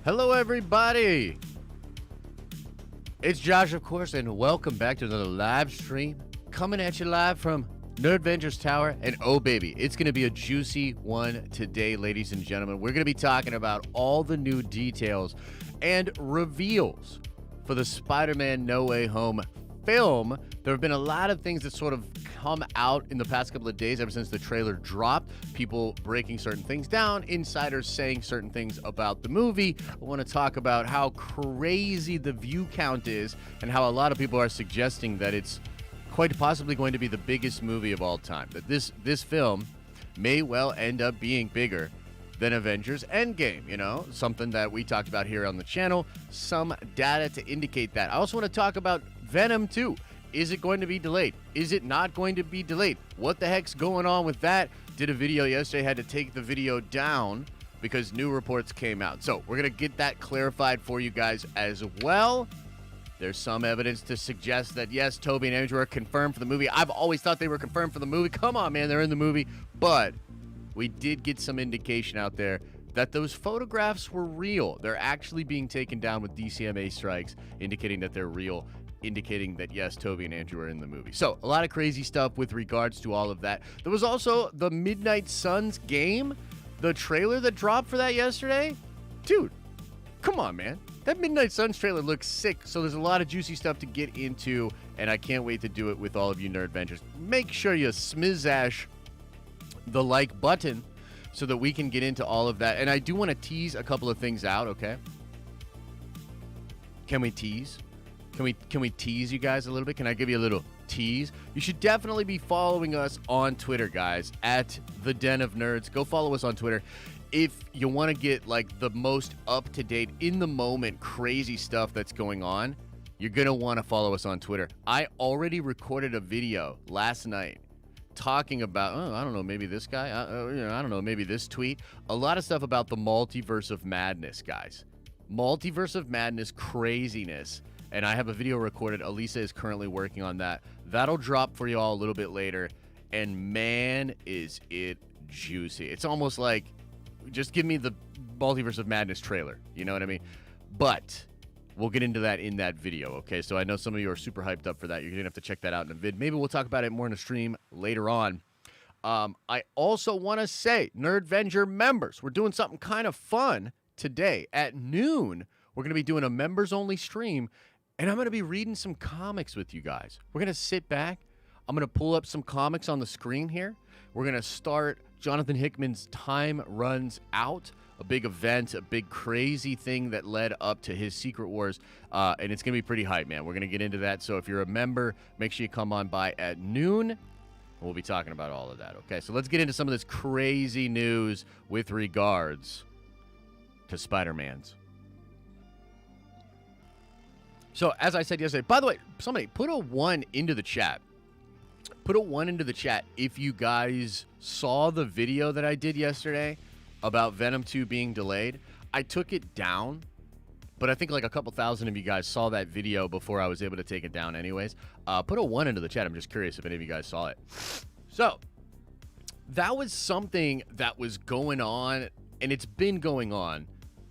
Hello, everybody. It's Josh, of course, and welcome back to another live stream coming at you live from Nerdventures Tower. And oh, baby, it's going to be a juicy one today, ladies and gentlemen. We're going to be talking about all the new details and reveals for the Spider-Man No Way Home film. There have been a lot of things that sort of come out in the past couple of days ever since the trailer dropped. People breaking certain things down, insiders saying certain things about the movie. I want to talk about how crazy the view count is and how a lot of people are suggesting that it's quite possibly going to be the biggest movie of all time. That this film may well end up being bigger than Avengers Endgame, you know, something that we talked about here on the channel, some data to indicate that. I also want to talk about Venom 2. Is it going to be delayed? Is it not going to be delayed? What the heck's going on with that? Did a video yesterday, had to take the video down because new reports came out. So we're going to get that clarified for you guys as well. There's some evidence to suggest that, yes, Tobey and Andrew are confirmed for the movie. I've always thought they were confirmed for the movie. Come on, man, they're in the movie. But we did get some indication out there that those photographs were real. They're actually being taken down with DCMA strikes, indicating that they're real, indicating that, yes, Tobey and Andrew are in the movie. So, a lot of crazy stuff with regards to all of that. There was also the Midnight Suns game, the trailer that dropped for that yesterday. Dude, come on, man. That Midnight Suns trailer looks sick, so there's a lot of juicy stuff to get into, and I can't wait to do it with all of you Nerdventures. Make sure you smizash the like button so that we can get into all of that. And I do want to tease a couple of things out, okay? Can we tease? Can we tease you guys a little bit? Can I give you a little tease? You should definitely be following us on Twitter, guys, at The Den of Nerds. Go follow us on Twitter. If you want to get like the most up-to-date, in-the-moment, crazy stuff that's going on, you're going to want to follow us on Twitter. I already recorded a video last night talking about, I don't know, maybe this guy, I don't know, maybe this tweet. A lot of stuff about the multiverse of madness, guys. Multiverse of madness craziness. And I have a video recorded. Elisa is currently working on that. That'll drop for you all a little bit later. And man, is it juicy. It's almost like, just give me the Multiverse of Madness trailer. You know what I mean? But we'll get into that in that video, okay? So I know some of you are super hyped up for that. You're going to have to check that out in a vid. Maybe we'll talk about it more in a stream later on. I also want to say, Nerdvenger members, we're doing something kind of fun today. At noon, we're going to be doing a members-only stream, and I'm going to be reading some comics with you guys. We're going to sit back. I'm going to pull up some comics on the screen here. We're going to start Jonathan Hickman's Time Runs Out, a big event, a big crazy thing that led up to his Secret Wars, and it's going to be pretty hype, man. We're going to get into that, so if you're a member, make sure you come on by at noon, and we'll be talking about all of that, okay? So let's get into some of this crazy news with regards to Spider-Man's. So, as I said yesterday, by the way, somebody put a 1 into the chat. Put a 1 into the chat if you guys saw the video that I did yesterday about Venom 2 being delayed. I took it down, but I think like a couple thousand of you guys saw that video before I was able to take it down anyways. Put a 1 into the chat. I'm just curious if any of you guys saw it. So, that was something that was going on, and it's been going on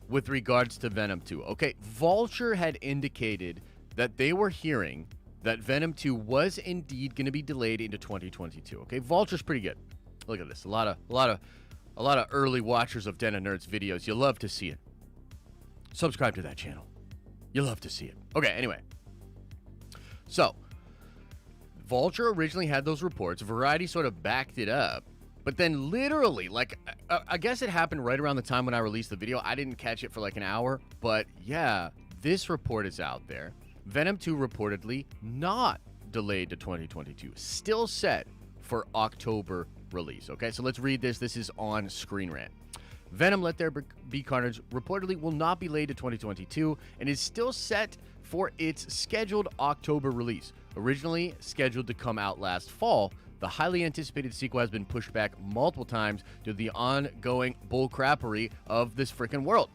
with regards to Venom 2. Okay, Vulture had indicated that they were hearing that Venom 2 was indeed going to be delayed into 2022. Okay, Vulture's pretty good. Look at this. A lot of early watchers of Den of Nerds videos. You love to see it. Subscribe to that channel. You love to see it. Okay, anyway. So, Vulture originally had those reports. Variety sort of backed it up. But then literally, like, I guess it happened right around the time when I released the video. I didn't catch it for like an hour. But yeah, this report is out there. Venom 2 reportedly not delayed to 2022. Still set for October release. Okay, so let's read this. This is on Screen Rant. Venom Let There Be Carnage reportedly will not be delayed to 2022 and is still set for its scheduled October release. Originally scheduled to come out last fall, the highly anticipated sequel has been pushed back multiple times due to the ongoing bullcrappery of this freaking world.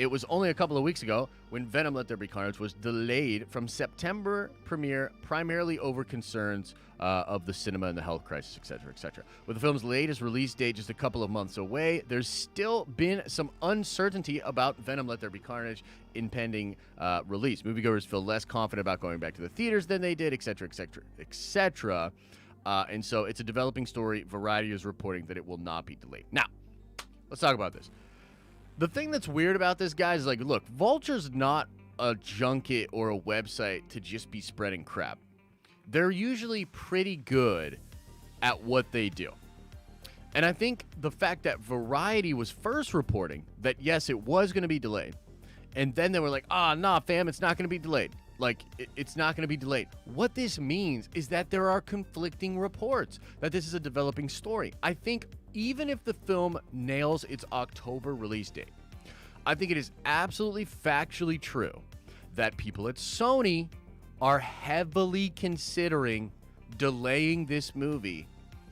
It was only a couple of weeks ago when Venom Let There Be Carnage was delayed from September premiere, primarily over concerns of the cinema and the health crisis, etc., etc. With the film's latest release date just a couple of months away, there's still been some uncertainty about Venom Let There Be Carnage impending release. Moviegoers feel less confident about going back to the theaters than they did, etc., etc., etc. And so it's a developing story. Variety is reporting that it will not be delayed. Now, let's talk about this. The thing that's weird about this, guys, is like, look, Vulture's not a junket or a website to just be spreading crap. They're usually pretty good at what they do. And I think the fact that Variety was first reporting that, yes, it was going to be delayed, and then they were like, nah, fam, it's not going to be delayed. Like, it's not going to be delayed. What this means is that there are conflicting reports, that this is a developing story. I think even if the film nails its October release date, I think it is absolutely factually true that people at Sony are heavily considering delaying this movie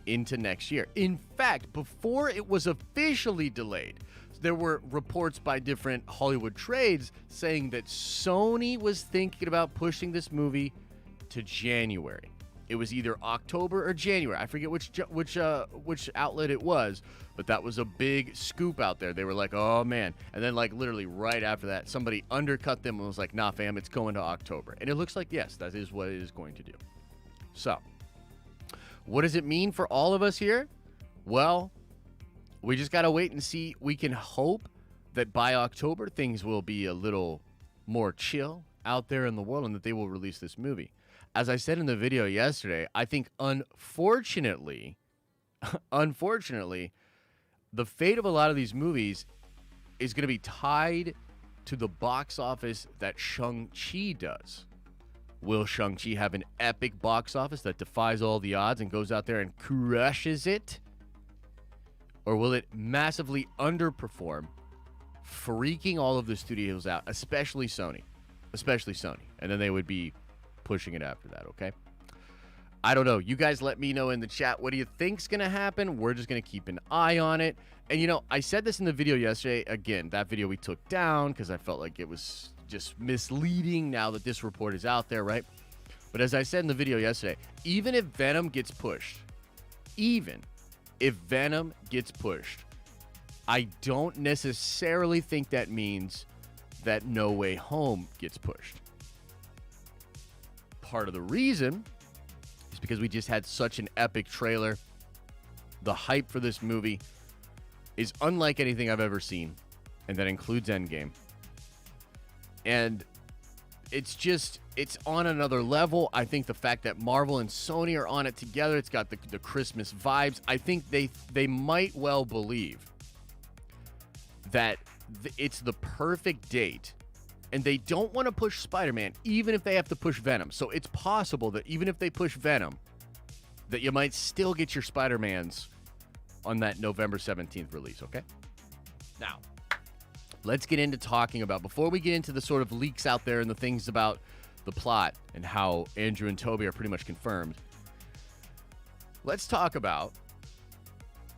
into next year. In fact, before it was officially delayed, there were reports by different Hollywood trades saying that Sony was thinking about pushing this movie to January. It was either October or January. I forget which outlet it was, but that was a big scoop out there. They were like, oh man. And then like literally right after that, somebody undercut them and was like, nah fam, it's going to October. And it looks like, yes, that is what it is going to do. So, what does it mean for all of us here? Well, we just got to wait and see. We can hope that by October, things will be a little more chill out there in the world and that they will release this movie. As I said in the video yesterday, I think unfortunately, the fate of a lot of these movies is going to be tied to the box office that Shang-Chi does. Will Shang-Chi have an epic box office that defies all the odds and goes out there and crushes it? Or will it massively underperform, freaking all of the studios out, especially Sony? And then they would be pushing it after that, okay? I don't know. You guys let me know in the chat. What do you think's going to happen? We're just going to keep an eye on it. And, you know, I said this in the video yesterday. Again, that video we took down because I felt like it was just misleading now that this report is out there, right? But as I said in the video yesterday, even if Venom gets pushed, I don't necessarily think that means that No Way Home gets pushed. Part of the reason is because we just had such an epic trailer. The hype for this movie is unlike anything I've ever seen, and that includes Endgame. And it's on another level. I think the fact that Marvel and Sony are on it together, it's got the Christmas vibes. I think they might well believe that it's the perfect date, and they don't want to push Spider-Man, even if they have to push Venom. So it's possible that even if they push Venom, that you might still get your Spider-Mans on that November 17th release, okay? Now, let's get into talking about, before we get into the sort of leaks out there and the things about the plot and how Andrew and Tobey are pretty much confirmed, let's talk about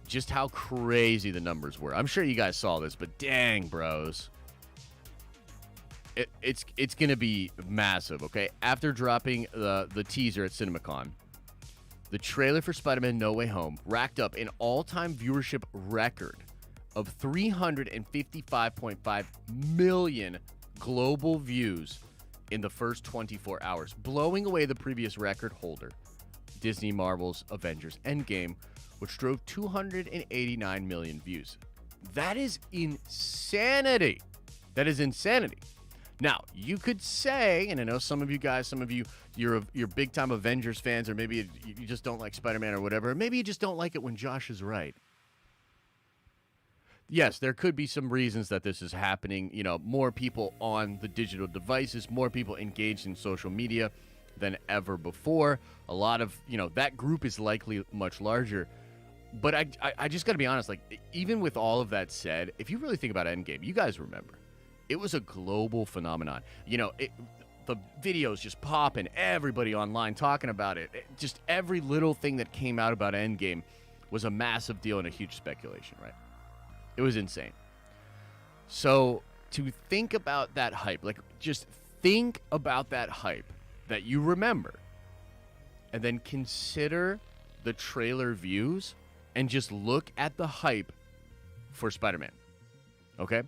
just how crazy the numbers were. I'm sure you guys saw this, but dang, bros. It's going to be massive, okay? After dropping the teaser at CinemaCon, the trailer for Spider-Man No Way Home racked up an all-time viewership record of 355.5 million global views in the first 24 hours, blowing away the previous record holder, Disney Marvel's Avengers Endgame, which drove 289 million views. That is insanity. Now, you could say, and I know some of you guys, you're big time Avengers fans, or maybe you just don't like Spider-Man or whatever. Maybe you just don't like it when Josh is right. Yes, there could be some reasons that this is happening. You know, more people on the digital devices, more people engaged in social media than ever before. A lot of, that group is likely much larger. But I just got to be honest, like, even with all of that said, if you really think about Endgame, you guys remember, it was a global phenomenon. The videos just popping, everybody online talking about it. Just every little thing that came out about Endgame was a massive deal and a huge speculation, right? It was insane. So to think about that hype. Like, just think about that hype that you remember. And then consider the trailer views and just look at the hype for Spider-Man. Okay?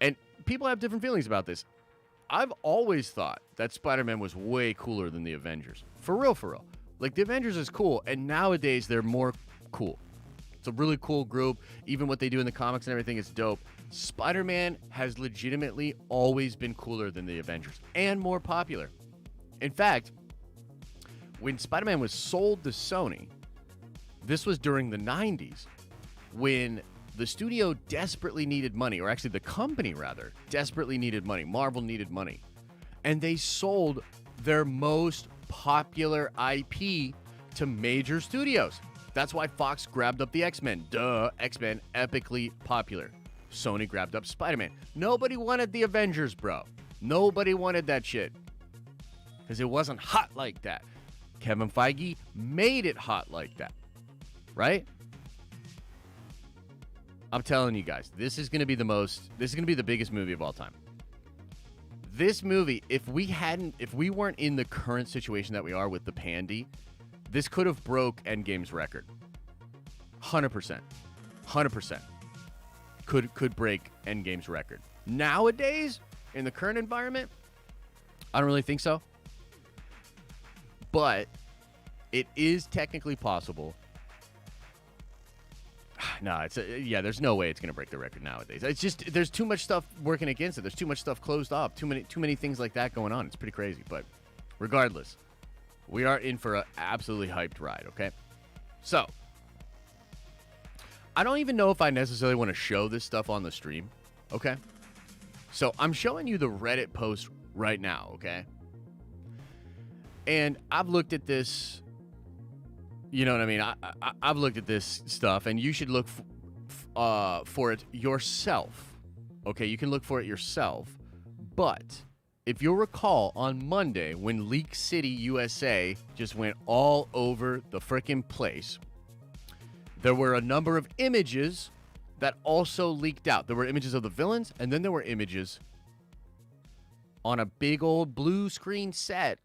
And people have different feelings about this. I've always thought that Spider-Man was way cooler than the Avengers. For real, for real. Like, the Avengers is cool, and nowadays they're more cool. It's a really cool group. Even what they do in the comics and everything is dope. Spider-Man has legitimately always been cooler than the Avengers and more popular. In fact, when Spider-Man was sold to Sony, this was during the 90s, when the studio desperately needed money, or actually the company, rather, desperately needed money. Marvel needed money. And they sold their most popular IP to major studios. That's why Fox grabbed up the X-Men. Duh, X-Men, epically popular. Sony grabbed up Spider-Man. Nobody wanted the Avengers, bro. Nobody wanted that shit. Because it wasn't hot like that. Kevin Feige made it hot like that. Right? I'm telling you guys, this is going to be the biggest movie of all time. This movie, if we weren't in the current situation that we are with the pandy, this could have broke Endgame's record. 100%. 100%. Could break Endgame's record. Nowadays, in the current environment, I don't really think so. But it is technically possible. No, there's no way it's going to break the record nowadays. It's just, there's too much stuff working against it. There's too much stuff closed off. Too many things like that going on. It's pretty crazy. But regardless, we are in for an absolutely hyped ride, okay? So, I don't even know if I necessarily want to show this stuff on the stream, okay? So, I'm showing you the Reddit post right now, okay? And I've looked at this, you know what I mean? I've looked at this stuff, and you should look for it yourself, okay? You can look for it yourself, but if you'll recall, on Monday, when Leak City, USA just went all over the frickin' place, there were a number of images that also leaked out. There were images of the villains, and then there were images on a big old blue screen set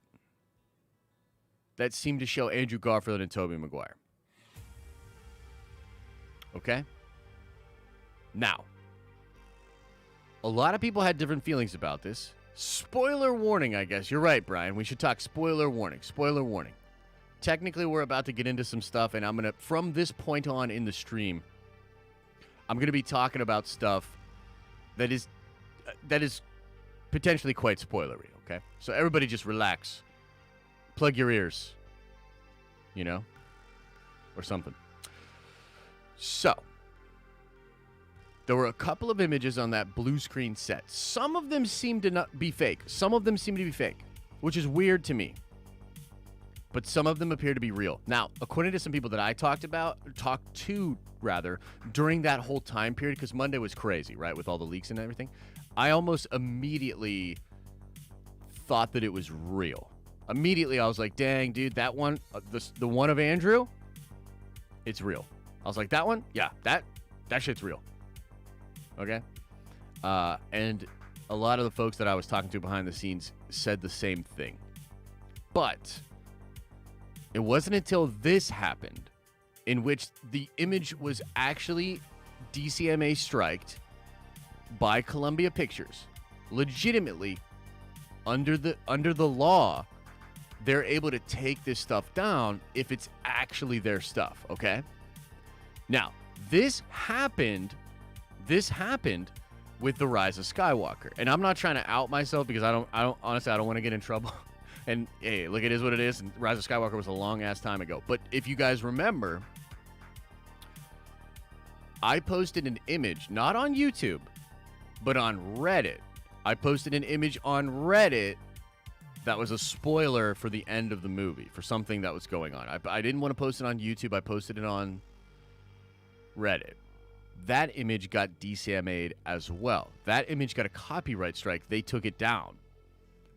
that seemed to show Andrew Garfield and Tobey Maguire. Okay? Now, a lot of people had different feelings about this. Spoiler warning, I guess. You're right, Brian. We should talk spoiler warning. Spoiler warning. Technically, we're about to get into some stuff, and I'm going to, from this point on in the stream, I'm going to be talking about stuff that is potentially quite spoilery, okay? So everybody just relax. Plug your ears. You know? Or something. So, there were a couple of images on that blue screen set. Some of them seem to not be fake. Some of them seem to be fake, which is weird to me. But some of them appear to be real. Now, according to some people that I talked to, during that whole time period, because Monday was crazy, right, with all the leaks and everything, I almost immediately thought that it was real. Immediately, I was like, dang, dude, that one, the one of Andrew, it's real. I was like, that one? Yeah, that shit's real. Okay? And a lot of the folks that I was talking to behind the scenes said the same thing. But it wasn't until this happened, in which the image was actually DCMA striked by Columbia Pictures. Legitimately, under the law, they're able to take this stuff down if it's actually their stuff, okay? Now, this happened with The Rise of Skywalker. And I'm not trying to out myself because I don't honestly, I don't want to get in trouble. And hey, look, it is what it is. And Rise of Skywalker was a long ass time ago. But if you guys remember, I posted an image, not on YouTube, but on Reddit. I posted an image on Reddit that was a spoiler for the end of the movie, for something that was going on. I didn't want to post it on YouTube. I posted it on Reddit. That image got DCMA'd as well. That image got a copyright strike. They took it down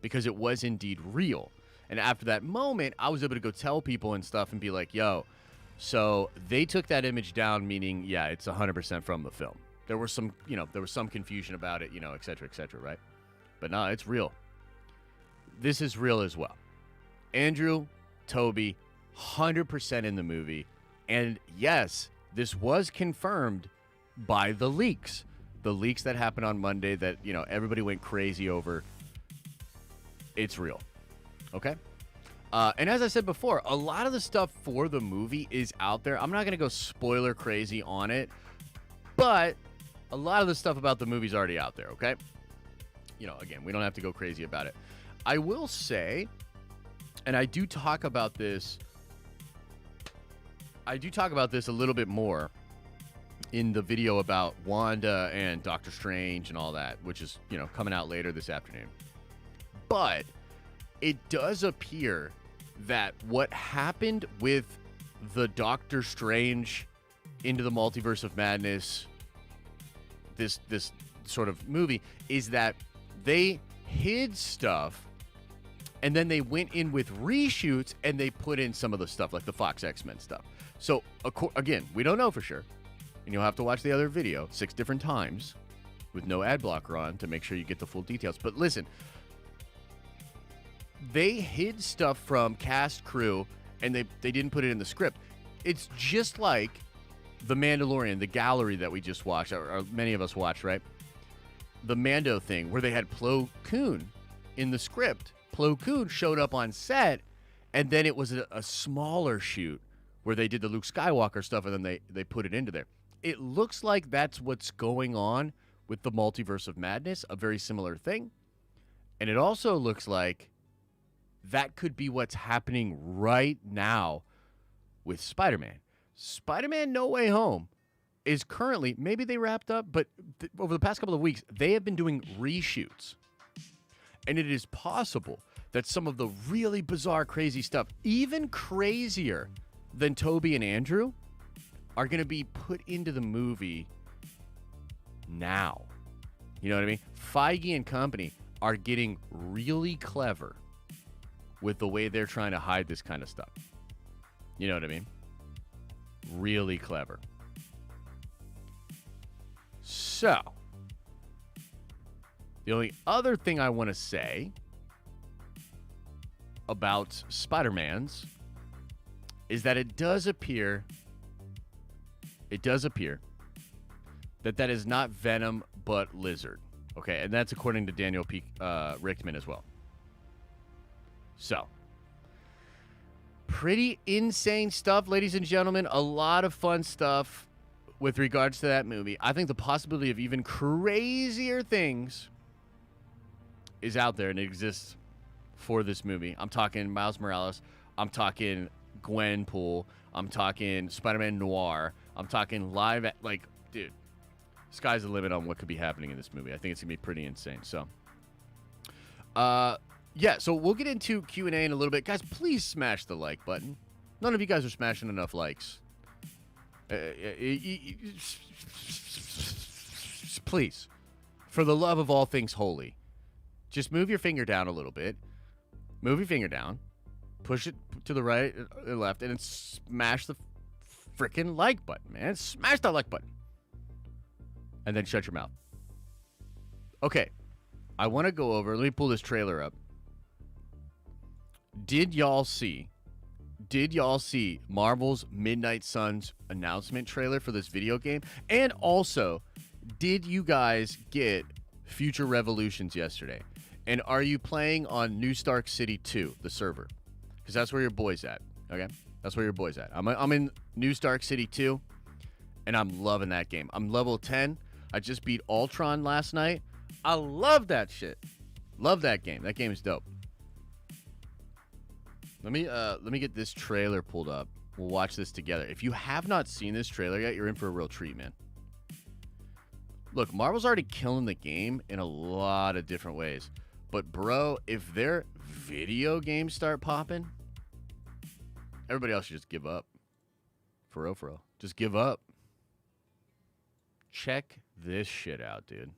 because it was indeed real. And after that moment, I was able to go tell people and stuff and be like, yo, so they took that image down, meaning, yeah, it's 100% from the film. there was some confusion about it, et cetera, right? But no, it's real. This is real as well. Andrew, Tobey, 100% in the movie. And yes, this was confirmed by the leaks. The leaks that happened on Monday that, everybody went crazy over. It's real. Okay? And as I said before, a lot of the stuff for the movie is out there. I'm not going to go spoiler crazy on it, but a lot of the stuff about the movie's already out there, okay? Again, we don't have to go crazy about it. I will say, and I do talk about this a little bit more in the video about Wanda and Doctor Strange and all that, which is, coming out later this afternoon. But it does appear that what happened with the Doctor Strange Into the Multiverse of Madness, this sort of movie, is that they hid stuff and then they went in with reshoots and they put in some of the stuff like the Fox X-Men stuff. So again, we don't know for sure. And you'll have to watch the other video 6 different times with no ad blocker on to make sure you get the full details. But listen, they hid stuff from cast, crew, and they didn't put it in the script. It's just like The Mandalorian, the gallery that we just watched, or many of us watched, right? The Mando thing, where they had Plo Koon in the script. Plo Koon showed up on set, and then it was a smaller shoot where they did the Luke Skywalker stuff, and then they put it into there. It looks like that's what's going on with the Multiverse of Madness, a very similar thing. And it also looks like that could be what's happening right now with Spider-Man. Spider-Man No Way Home is currently, maybe they wrapped up, but over the past couple of weeks, they have been doing reshoots. And it is possible that some of the really bizarre, crazy stuff, even crazier than Tobey and Andrew, are going to be put into the movie now. You know what I mean? Feige and company are getting really clever with the way they're trying to hide this kind of stuff. You know what I mean? Really clever. So, the only other thing I want to say about Spider-Man's is that it does appear that is not Venom, but Lizard. Okay, and that's according to Daniel P. Richtman as well. So, pretty insane stuff, ladies and gentlemen. A lot of fun stuff with regards to that movie. I think the possibility of even crazier things is out there and it exists for this movie. I'm talking Miles Morales. I'm talking Gwenpool. I'm talking Spider-Man Noir. I'm talking live at, dude, sky's the limit on what could be happening in this movie. I think it's going to be pretty insane. So, yeah, so we'll get into Q&A in a little bit. Guys, please smash the like button. None of you guys are smashing enough likes. Please, for the love of all things holy, just move your finger down a little bit. Move your finger down. Push it to the right and left, and then smash the freaking like button, man. Smash that like button. And then shut your mouth. Okay. I want to go over. Let me pull this trailer up. Did y'all see Marvel's Midnight Suns announcement trailer for this video game? And also, did you guys get Future Revolutions yesterday? And are you playing on New Stark City 2, the server? Because that's where your boy's at, okay? That's where your boy's at. I'm in New Stark City 2, and I'm loving that game. I'm level 10. I just beat Ultron last night. I love that shit. Love that game. That game is dope. Let me get this trailer pulled up. We'll watch this together. If you have not seen this trailer yet, you're in for a real treat, man. Look, Marvel's already killing the game in a lot of different ways. But, bro, if their video games start popping, everybody else should just give up. For real. Just give up. Check this shit out, dude.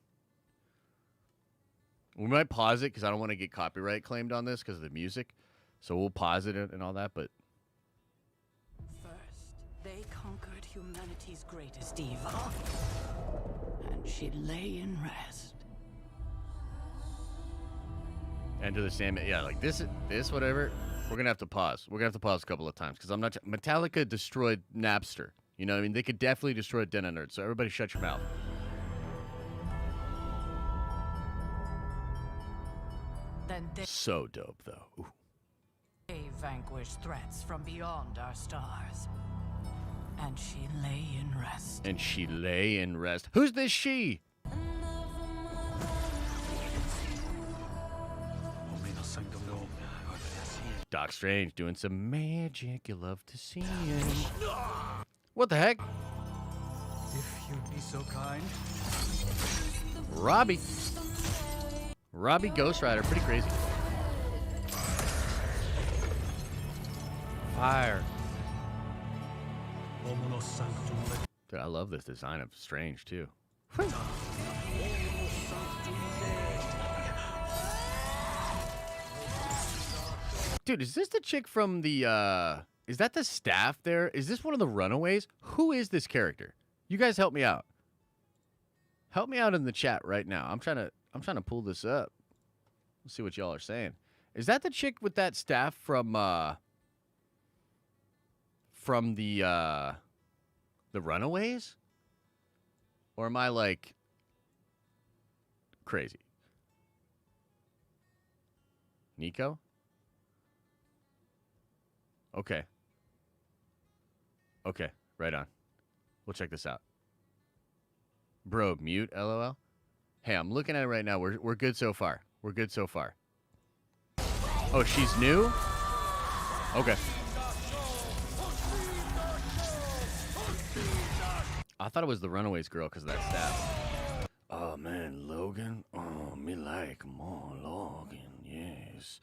We might pause it because I don't want to get copyright claimed on this because of the music. So we'll pause it and all that, but... First, they conquered humanity's greatest evil. she lay in rest. Enter the Sandman. Yeah, like this, whatever. We're gonna have to pause. We're gonna have to pause a couple of times because I'm not. Metallica destroyed Napster. You know what I mean? They could definitely destroy Den of Nerds. So everybody, shut your mouth. Then So dope, though. Ooh. they vanquished threats from beyond our stars. And she lay in rest. And she lay in rest. Who's this she? Doc Strange doing some magic. You love to see it. What the heck? If you'd be so kind. Robbie. Robbie Ghost Rider. Pretty crazy. Fire. Dude, I love this design of Strange, too. Dude, is this the chick from the, is that the staff there? Is this one of the Runaways? Who is this character? You guys help me out. Help me out in the chat right now. I'm trying to pull this up. Let's see what y'all are saying. Is that the chick with that staff from the Runaways? Or am I, like, crazy? Nico? Okay. Okay, right on. We'll check this out. Bro, mute, LOL. Hey, I'm looking at it right now. We're good so far. We're good so far. Oh, she's new? Okay. I thought it was the Runaways girl because of that staff. Oh, man, Logan. Oh, me like more Logan, yes.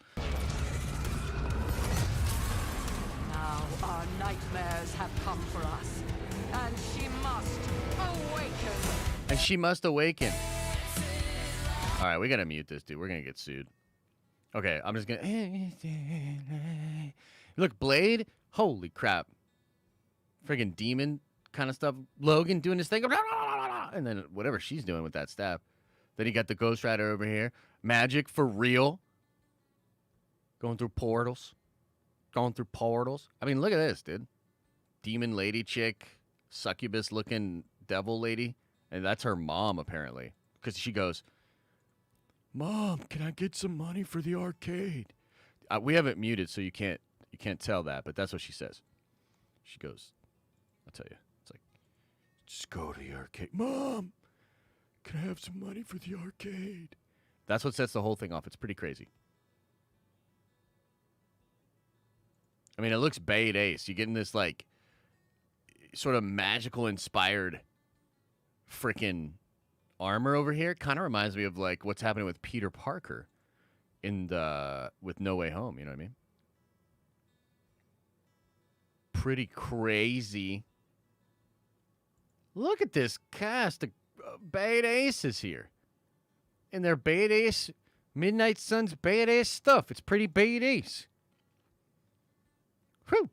Now our nightmares have come for us, and she must awaken. And she must awaken. All right, we gotta mute this dude. We're gonna get sued. Okay, I'm just gonna. Look, Blade. Holy crap! Friggin' demon kind of stuff. Logan doing his thing, and then whatever she's doing with that staff. Then you got the Ghost Rider over here. Magic for real. Going through portals. Going through portals. I mean, look at this, dude. Demon lady chick, succubus looking devil lady, and that's her mom apparently, because she goes, "Mom, can I get some money for the arcade?" We have it muted, so you can't tell that, but that's what she says. She goes, "I'll tell you." It's like, "Just go to the arcade, Mom. Can I have some money for the arcade?" That's what sets the whole thing off. It's pretty crazy. I mean, it looks badass. You're getting this, like, sort of magical inspired freaking armor over here. Kind of reminds me of, like, what's happening with Peter Parker with No Way Home. You know what I mean? Pretty crazy. Look at this cast of badasses here. And their badass, Midnight Sun's badass stuff. It's pretty badass. Whew.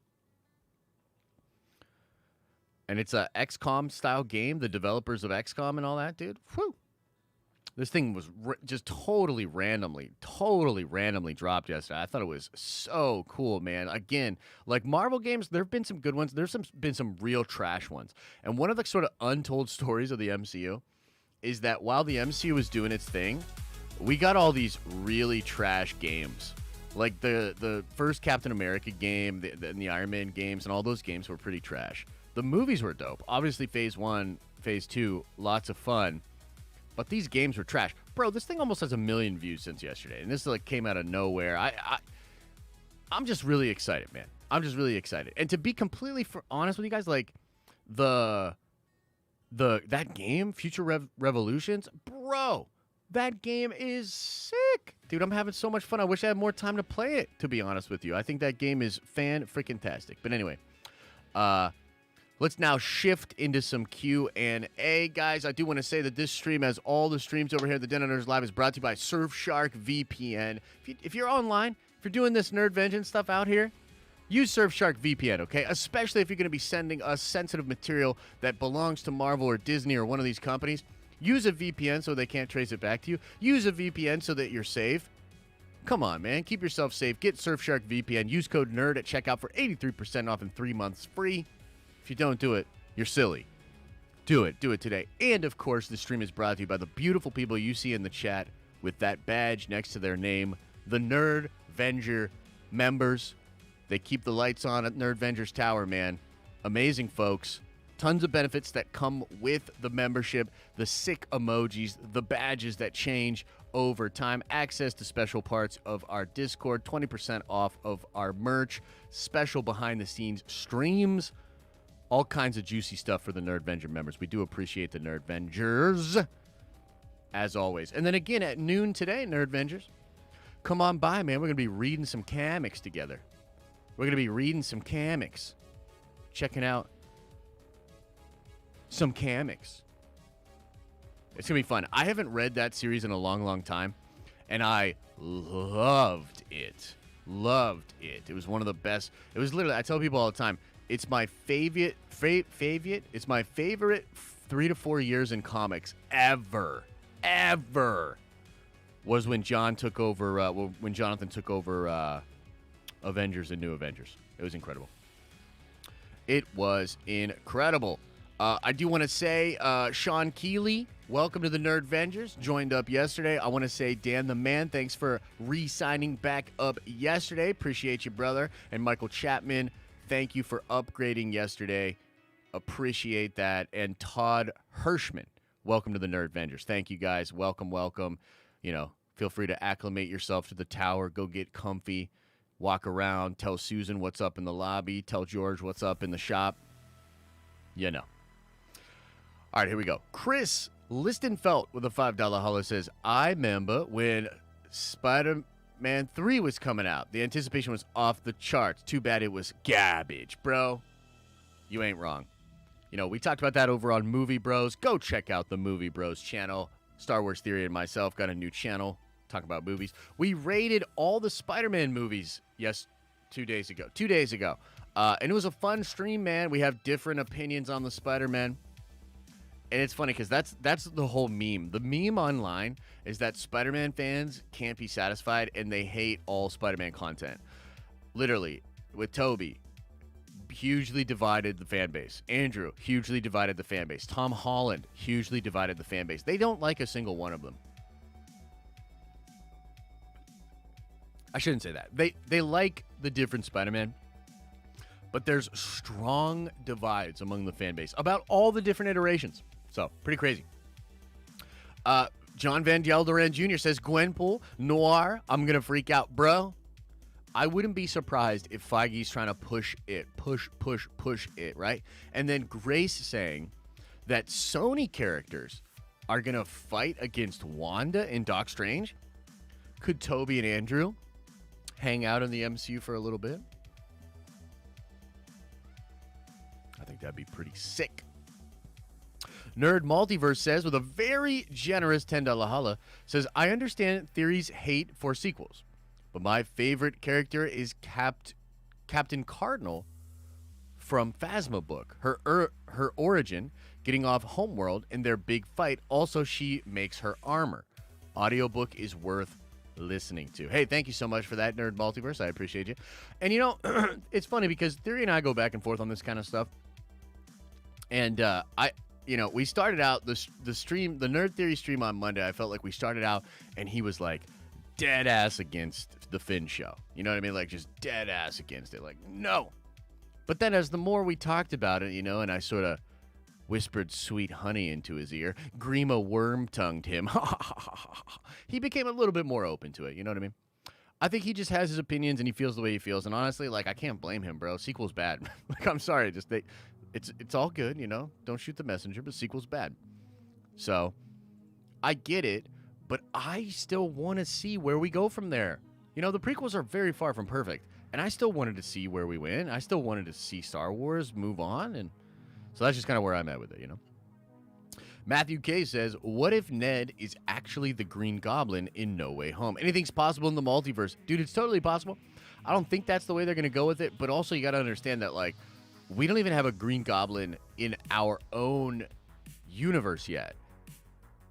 And it's a XCOM style game. The developers of XCOM and all that, dude. Whew. This thing was just totally randomly dropped yesterday. I thought it was so cool, man. Again, like Marvel games, there have been some good ones. There's been some real trash ones. And one of the sort of untold stories of the MCU is that while the MCU was doing its thing, we got all these really trash games. Like the first Captain America game, the Iron Man games, and all those games were pretty trash. The movies were dope. Obviously, Phase 1, Phase 2, lots of fun. But these games were trash. Bro, this thing almost has 1 million views since yesterday. And this like came out of nowhere. I'm just really excited, man. I'm just really excited. And to be completely honest with you guys, like that game, Future Revolutions, bro, that game is sick. Dude, I'm having so much fun. I wish I had more time to play it, to be honest with you. I think that game is fan-freaking-tastic. But anyway, let's now shift into some Q&A. Guys, I do want to say that this stream, as all the streams over here at the Den of Nerds Live, is brought to you by Surfshark VPN. If you're online, if you're doing this Nerd Vengeance stuff out here, use Surfshark VPN, okay? Especially if you're going to be sending us sensitive material that belongs to Marvel or Disney or one of these companies. Use a VPN so they can't trace it back to you. Use a VPN so that you're safe. Come on, man. Keep yourself safe. Get Surfshark VPN. Use code NERD at checkout for 83% off and 3 months free. If you don't do it, you're silly. Do it. Do it today. And, of course, the stream is brought to you by the beautiful people you see in the chat with that badge next to their name, the Nerd Venger members. They keep the lights on at Nerd Venger's Tower, man. Amazing folks. Tons of benefits that come with the membership, the sick emojis, the badges that change over time, access to special parts of our Discord, 20% off of our merch, special behind-the-scenes streams, all kinds of juicy stuff for the Nerd Venger members. We do appreciate the Nerd Vengers, as always. And then again at noon today, Nerd Vengers, come on by, man. We're going to be reading some comics together. We're going to be reading some comics, checking out some comics. It's going to be fun. I haven't read that series in a long, long time, and I loved it. Loved it. It was one of the best. It was literally, I tell people all the time, it's my favorite, it's my favorite 3 to 4 years in comics ever was when John took over, when Jonathan took over Avengers and New Avengers. It was incredible. It was incredible. I do want to say, Sean Keeley, welcome to the Nerd Vengers. Joined up yesterday. I want to say, Dan the Man, thanks for re-signing back up yesterday. Appreciate you, brother. And Michael Chapman, thank you for upgrading yesterday. Appreciate that. And Todd Hirschman, welcome to the Nerd Vengers. Thank you, guys. Welcome, welcome. You know, feel free to acclimate yourself to the tower. Go get comfy. Walk around. Tell Susan what's up in the lobby. Tell George what's up in the shop. You know. All right, here we go. Chris Listenfelt with a $5 hollow says, I remember when Spider-Man 3 was coming out. The anticipation was off the charts. Too bad it was garbage, bro. You ain't wrong. You know, we talked about that over on Movie Bros. Go check out the Movie Bros channel. Star Wars Theory and myself got a new channel. Talk about movies. We rated all the Spider-Man movies, 2 days ago. 2 days ago. And it was a fun stream, man. We have different opinions on the Spider-Man. And it's funny because that's the whole meme. The meme online is that Spider-Man fans can't be satisfied and they hate all Spider-Man content. Literally, with Tobey, hugely divided the fan base. Andrew, hugely divided the fan base. Tom Holland, hugely divided the fan base. They don't like a single one of them. I shouldn't say that. They like the different Spider-Man. But there's strong divides among the fan base about all the different iterations. So, pretty crazy. John Van Gelderand Jr. says, Gwenpool, Noir, I'm going to freak out. Bro, I wouldn't be surprised if Feige's trying to push it, push it, right? And then Grace saying that Sony characters are going to fight against Wanda and Doc Strange. Could Tobey and Andrew hang out in the MCU for a little bit? I think that'd be pretty sick. Nerd Multiverse says, with a very generous $10 holla, says, I understand theories hate for sequels, but my favorite character is Captain Cardinal from Phasma book. Her origin, getting off Homeworld in their big fight. Also, she makes her armor. Audiobook is worth listening to. Hey, thank you so much for that, Nerd Multiverse. I appreciate you. And, you know, it's funny because Theory and I go back and forth on this kind of stuff. And we started out the stream, the Nerd Theory stream on Monday. I felt like we started out and he was like dead ass against the Finn show. You know what I mean? Like just dead ass against it. Like, no. But then as the more we talked about it, you know, and I sort of whispered sweet honey into his ear, Grima worm-tongued him. He became a little bit more open to it. You know what I mean? I think he just has his opinions and he feels the way he feels. And honestly, like, I can't blame him, bro. Sequel's bad. Like, I'm sorry. It's all good, you know? Don't shoot the messenger, but sequel's bad. So, I get it, but I still want to see where we go from there. You know, the prequels are very far from perfect, and I still wanted to see where we went. I still wanted to see Star Wars move on, and so that's just kind of where I'm at with it, you know? Matthew K says, what if Ned is actually the Green Goblin in No Way Home? Anything's possible in the multiverse. Dude, it's totally possible. I don't think that's the way they're going to go with it, but also you got to understand that, like, we don't even have a Green Goblin in our own universe yet.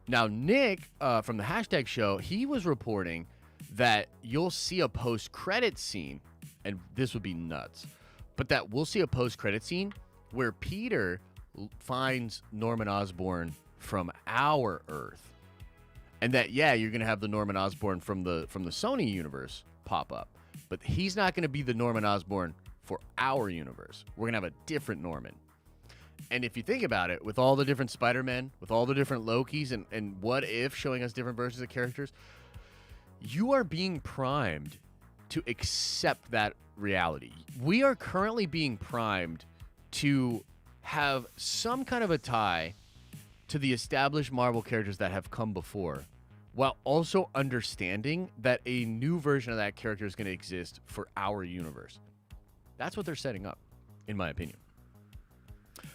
Now, Nick from the hashtag show, he was reporting that you'll see a post-credit scene, and this would be nuts, but that we'll see a post-credit scene where Peter finds Norman Osborn from our Earth. And that, yeah, you're going to have the Norman Osborn from the Sony universe pop up. But he's not going to be the Norman Osborn for our universe. We're going to have a different Norman. And if you think about it, with all the different Spider-Men, with all the different Lokis, and What If showing us different versions of characters, you are being primed to accept that reality. We are currently being primed to have some kind of a tie to the established Marvel characters that have come before, while also understanding that a new version of that character is going to exist for our universe. That's what they're setting up, in my opinion.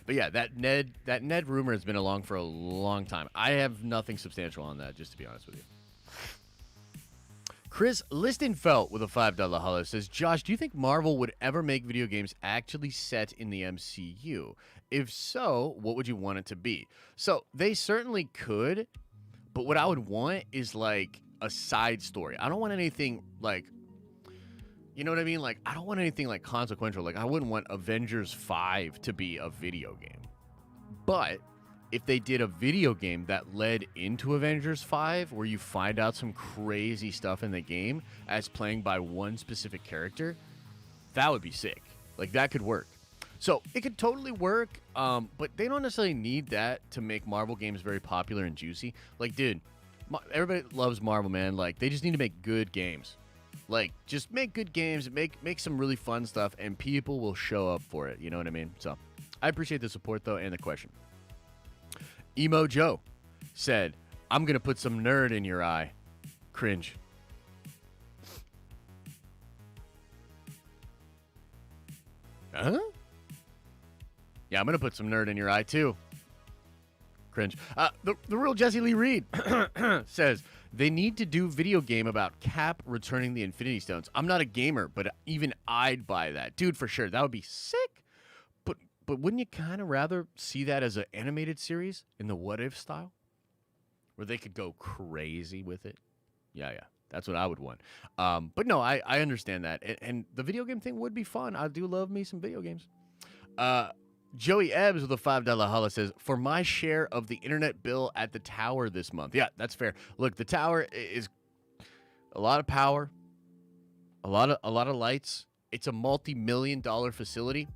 But yeah, that Ned rumor has been along for a long time. I have nothing substantial on that, just to be honest with you. Chris Listenfelt with a $5 hollow says, Josh, do you think Marvel would ever make video games actually set in the MCU? If so, what would you want it to be? So they certainly could, but what I would want is like a side story. I don't want anything like, you know what I mean? Like, I don't want anything like consequential. Like, I wouldn't want Avengers 5 to be a video game. But if they did a video game that led into Avengers 5, where you find out some crazy stuff in the game as playing by one specific character, that would be sick. Like, that could work. So it could totally work, but they don't necessarily need that to make Marvel games very popular and juicy. Like, dude, everybody loves Marvel, man. Like, they just need to make good games. Like, just make good games, make some really fun stuff, and people will show up for it. You know what I mean? So I appreciate the support, though, and the question. Emo Joe said, I'm going to put some nerd in your eye. Cringe. Huh? Yeah, I'm going to put some nerd in your eye, too. Cringe. The real Jesse Lee Reed says, they need to do video game about Cap returning the Infinity Stones. I'm not a gamer, but even I'd buy that. Dude, for sure. That would be sick. But wouldn't you kind of rather see that as an animated series in the What If style? Where they could go crazy with it? Yeah. That's what I would want. But no, I understand that. And the video game thing would be fun. I do love me some video games. Joey Ebbs with a $5 holla says, for my share of the internet bill at the tower this month. Yeah, that's fair. Look, the tower is a lot of power, a lot of lights. It's a multi-million-dollar facility.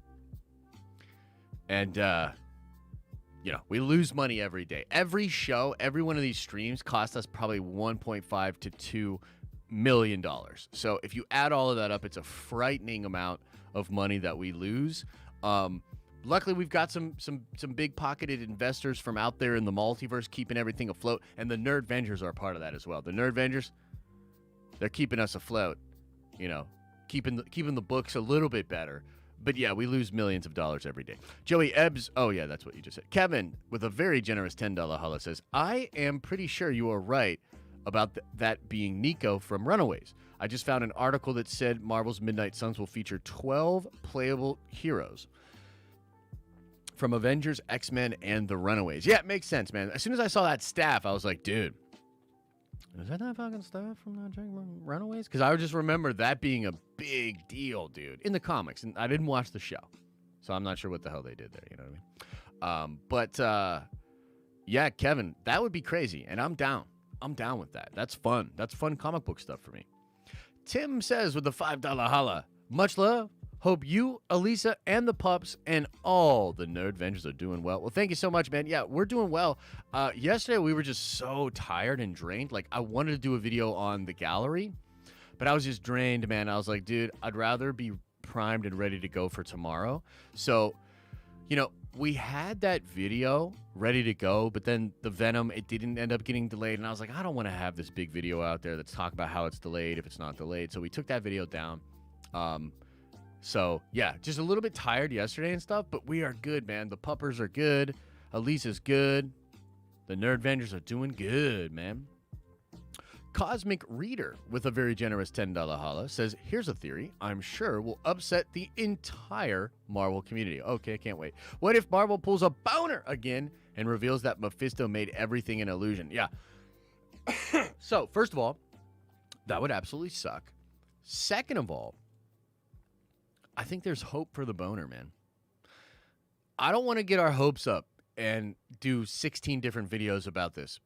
And, we lose money every day. Every show, every one of these streams cost us probably $1.5 to $2 million. So if you add all of that up, it's a frightening amount of money that we lose. Luckily, we've got some big-pocketed investors from out there in the multiverse keeping everything afloat, and the Nerd Vengers are part of that as well. The Nerd Vengers, they're keeping us afloat, keeping the books a little bit better. But yeah, we lose millions of dollars every day. Joey Ebbs, oh yeah, that's what you just said. Kevin, with a very generous $10 holla, says, I am pretty sure you are right about that being Nico from Runaways. I just found an article that said Marvel's Midnight Suns will feature 12 playable heroes from Avengers, X-Men, and the Runaways. Yeah, it makes sense, man. As soon as I saw that staff, I was like, dude, is that fucking staff from Runaways? Because I just remember that being a big deal, dude, in the comics. And I didn't watch the show, so I'm not sure what the hell they did there. You know what I mean? Yeah, Kevin, that would be crazy, and I'm down. I'm down with that. That's fun. That's fun comic book stuff for me. Tim says with the $5 holla, much love. Hope you, Elisa, and the pups, and all the Nerd Vengers are doing well. Well, thank you so much, man. Yeah, we're doing well. Yesterday, we were just so tired and drained. Like, I wanted to do a video on the gallery, but I was just drained, man. I was like, dude, I'd rather be primed and ready to go for tomorrow. So, we had that video ready to go, but then the Venom, it didn't end up getting delayed. And I was like, I don't want to have this big video out there that's talking about how it's delayed if it's not delayed. So we took that video down. So, yeah, just a little bit tired yesterday and stuff, but we are good, man. The puppers are good. Elisa's good. The Nerd Vengers are doing good, man. Cosmic Reader, with a very generous $10 holla, says, here's a theory I'm sure will upset the entire Marvel community. Okay, can't wait. What if Marvel pulls a boner again and reveals that Mephisto made everything an illusion. Yeah. So, first of all, that would absolutely suck. Second of all, I think there's hope for the boner, man. I don't want to get our hopes up and do 16 different videos about this.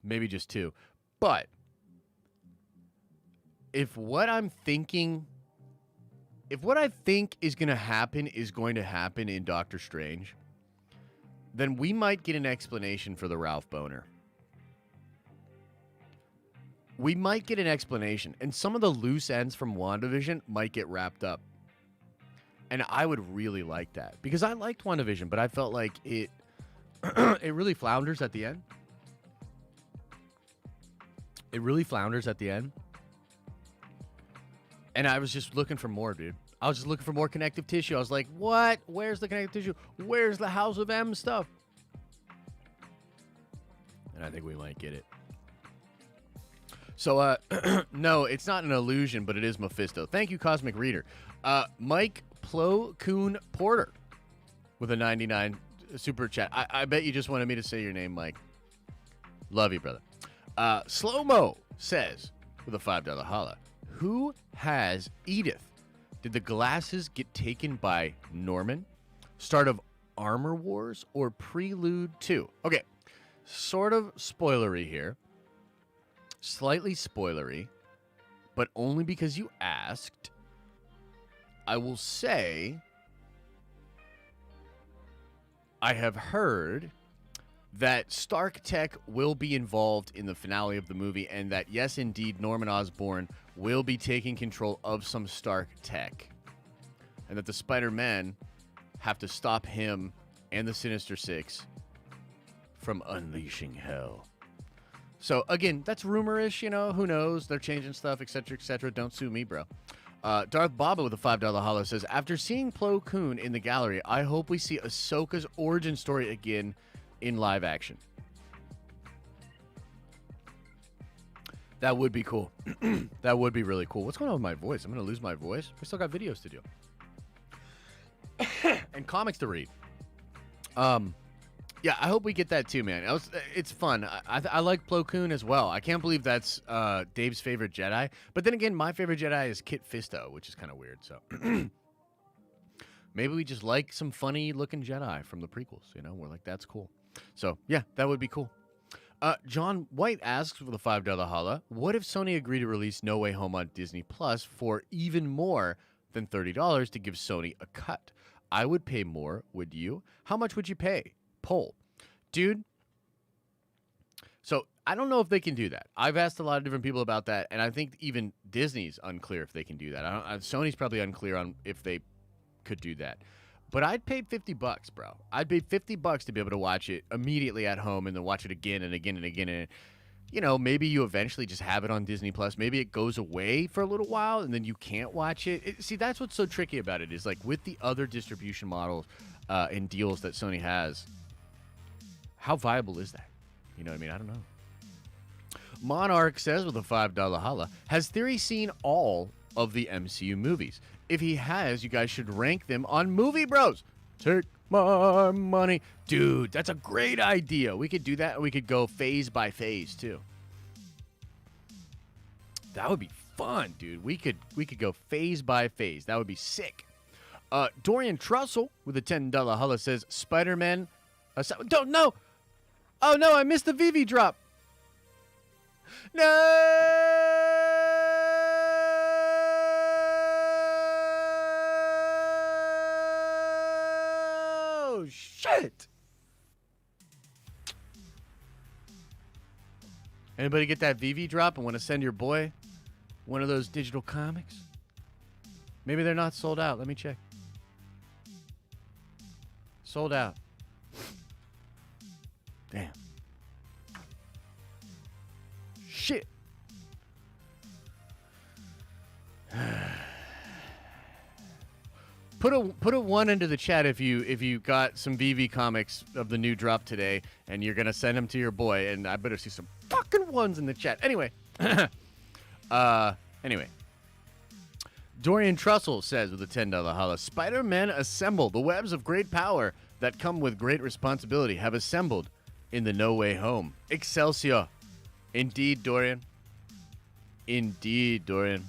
Maybe just 2. But if what I think is going to happen in Doctor Strange, then we might get an explanation for the Ralph boner. We might get an explanation, and some of the loose ends from WandaVision might get wrapped up. And I would really like that, because I liked WandaVision, but I felt like it it really flounders at the end. It really flounders at the end. And I was just looking for more, dude. I was just looking for more connective tissue. I was like, what? Where's the connective tissue? Where's the House of M stuff? And I think we might get it. So, no, it's not an illusion, but it is Mephisto. Thank you, Cosmic Reader. Mike Plo Koon Porter with a 99 super chat. I bet you just wanted me to say your name, Mike. Love you, brother. Slow-Mo says, with a $5 holla, who has Edith? Did the glasses get taken by Norman? Start of Armor Wars or Prelude 2? Okay, sort of spoilery here. Slightly spoilery, but only because you asked. I will say I have heard that Stark Tech will be involved in the finale of the movie, and that, yes, indeed, Norman Osborn will be taking control of some Stark Tech, and that the Spider-Men have to stop him and the Sinister Six from unleashing hell. So, again, that's rumor-ish, you know, who knows? They're changing stuff, etc., etc. Don't sue me, bro. Darth Baba with a $5 hollow says, after seeing Plo Koon in the gallery, I hope we see Ahsoka's origin story again in live action. That would be cool. That would be really cool. What's going on with my voice? I'm going to lose my voice. We still got videos to do. And comics to read. Yeah, I hope we get that too, man. It's fun. I like Plo Koon as well. I can't believe that's Dave's favorite Jedi. But then again, my favorite Jedi is Kit Fisto, which is kind of weird. So maybe we just like some funny-looking Jedi from the prequels. You know, we're like, that's cool. So, yeah, that would be cool. John White asks with a $5 holla, what if Sony agreed to release No Way Home on Disney Plus for even more than $30 to give Sony a cut? I would pay more, would you? How much would you pay? Poll. Dude, so I don't know if they can do that. I've asked a lot of different people about that, and I think even Disney's unclear if they can do that. Sony's probably unclear on if they could do that. But I'd pay $50, bro. I'd pay $50 to be able to watch it immediately at home and then watch it again and again and again. And, you know, maybe you eventually just have it on Disney Plus. Maybe it goes away for a little while and then you can't watch it. See, that's what's so tricky about it is, like, with the other distribution models and deals that Sony has, how viable is that? You know what I mean? I don't know. Monarch says with a $5 holla, has Theory seen all of the MCU movies? If he has, you guys should rank them on Movie Bros. Take my money. Dude, that's a great idea. We could do that, and we could go phase by phase, too. That would be fun, dude. We could go phase by phase. That would be sick. Dorian Trussell with a $10 holla says, Spider-Man... don't, no! Oh, no, I missed the VV drop. No! Shit! Anybody get that VV drop and want to send your boy one of those digital comics? Maybe they're not sold out. Let me check. Sold out. Damn. Shit. Put a 1 into the chat if you got some VV comics of the new drop today and you're gonna send them to your boy, and I better see some fucking 1s in the chat. Anyway. Anyway. Dorian Trussell says with a $10 holla, Spider-Man assemble the webs of great power that come with great responsibility have assembled in the No Way Home. Excelsior. Indeed, Dorian. Indeed, Dorian.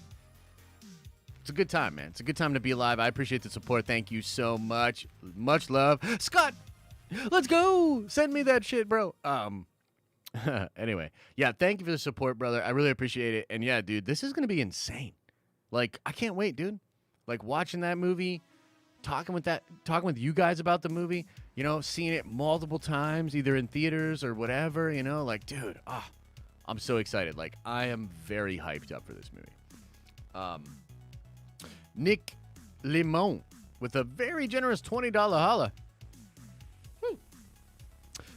It's a good time, man. It's a good time to be alive. I appreciate the support. Thank you so much. Much love. Scott, let's go. Send me that shit, bro. Anyway, yeah, thank you for the support, brother. I really appreciate it. And yeah, dude, this is going to be insane. Like, I can't wait, dude. Like, watching that movie, talking with you guys about the movie, you know, seeing it multiple times, either in theaters or whatever, you know, like, dude, I'm so excited. Like, I am very hyped up for this movie. Nick Limon with a very generous $20 holla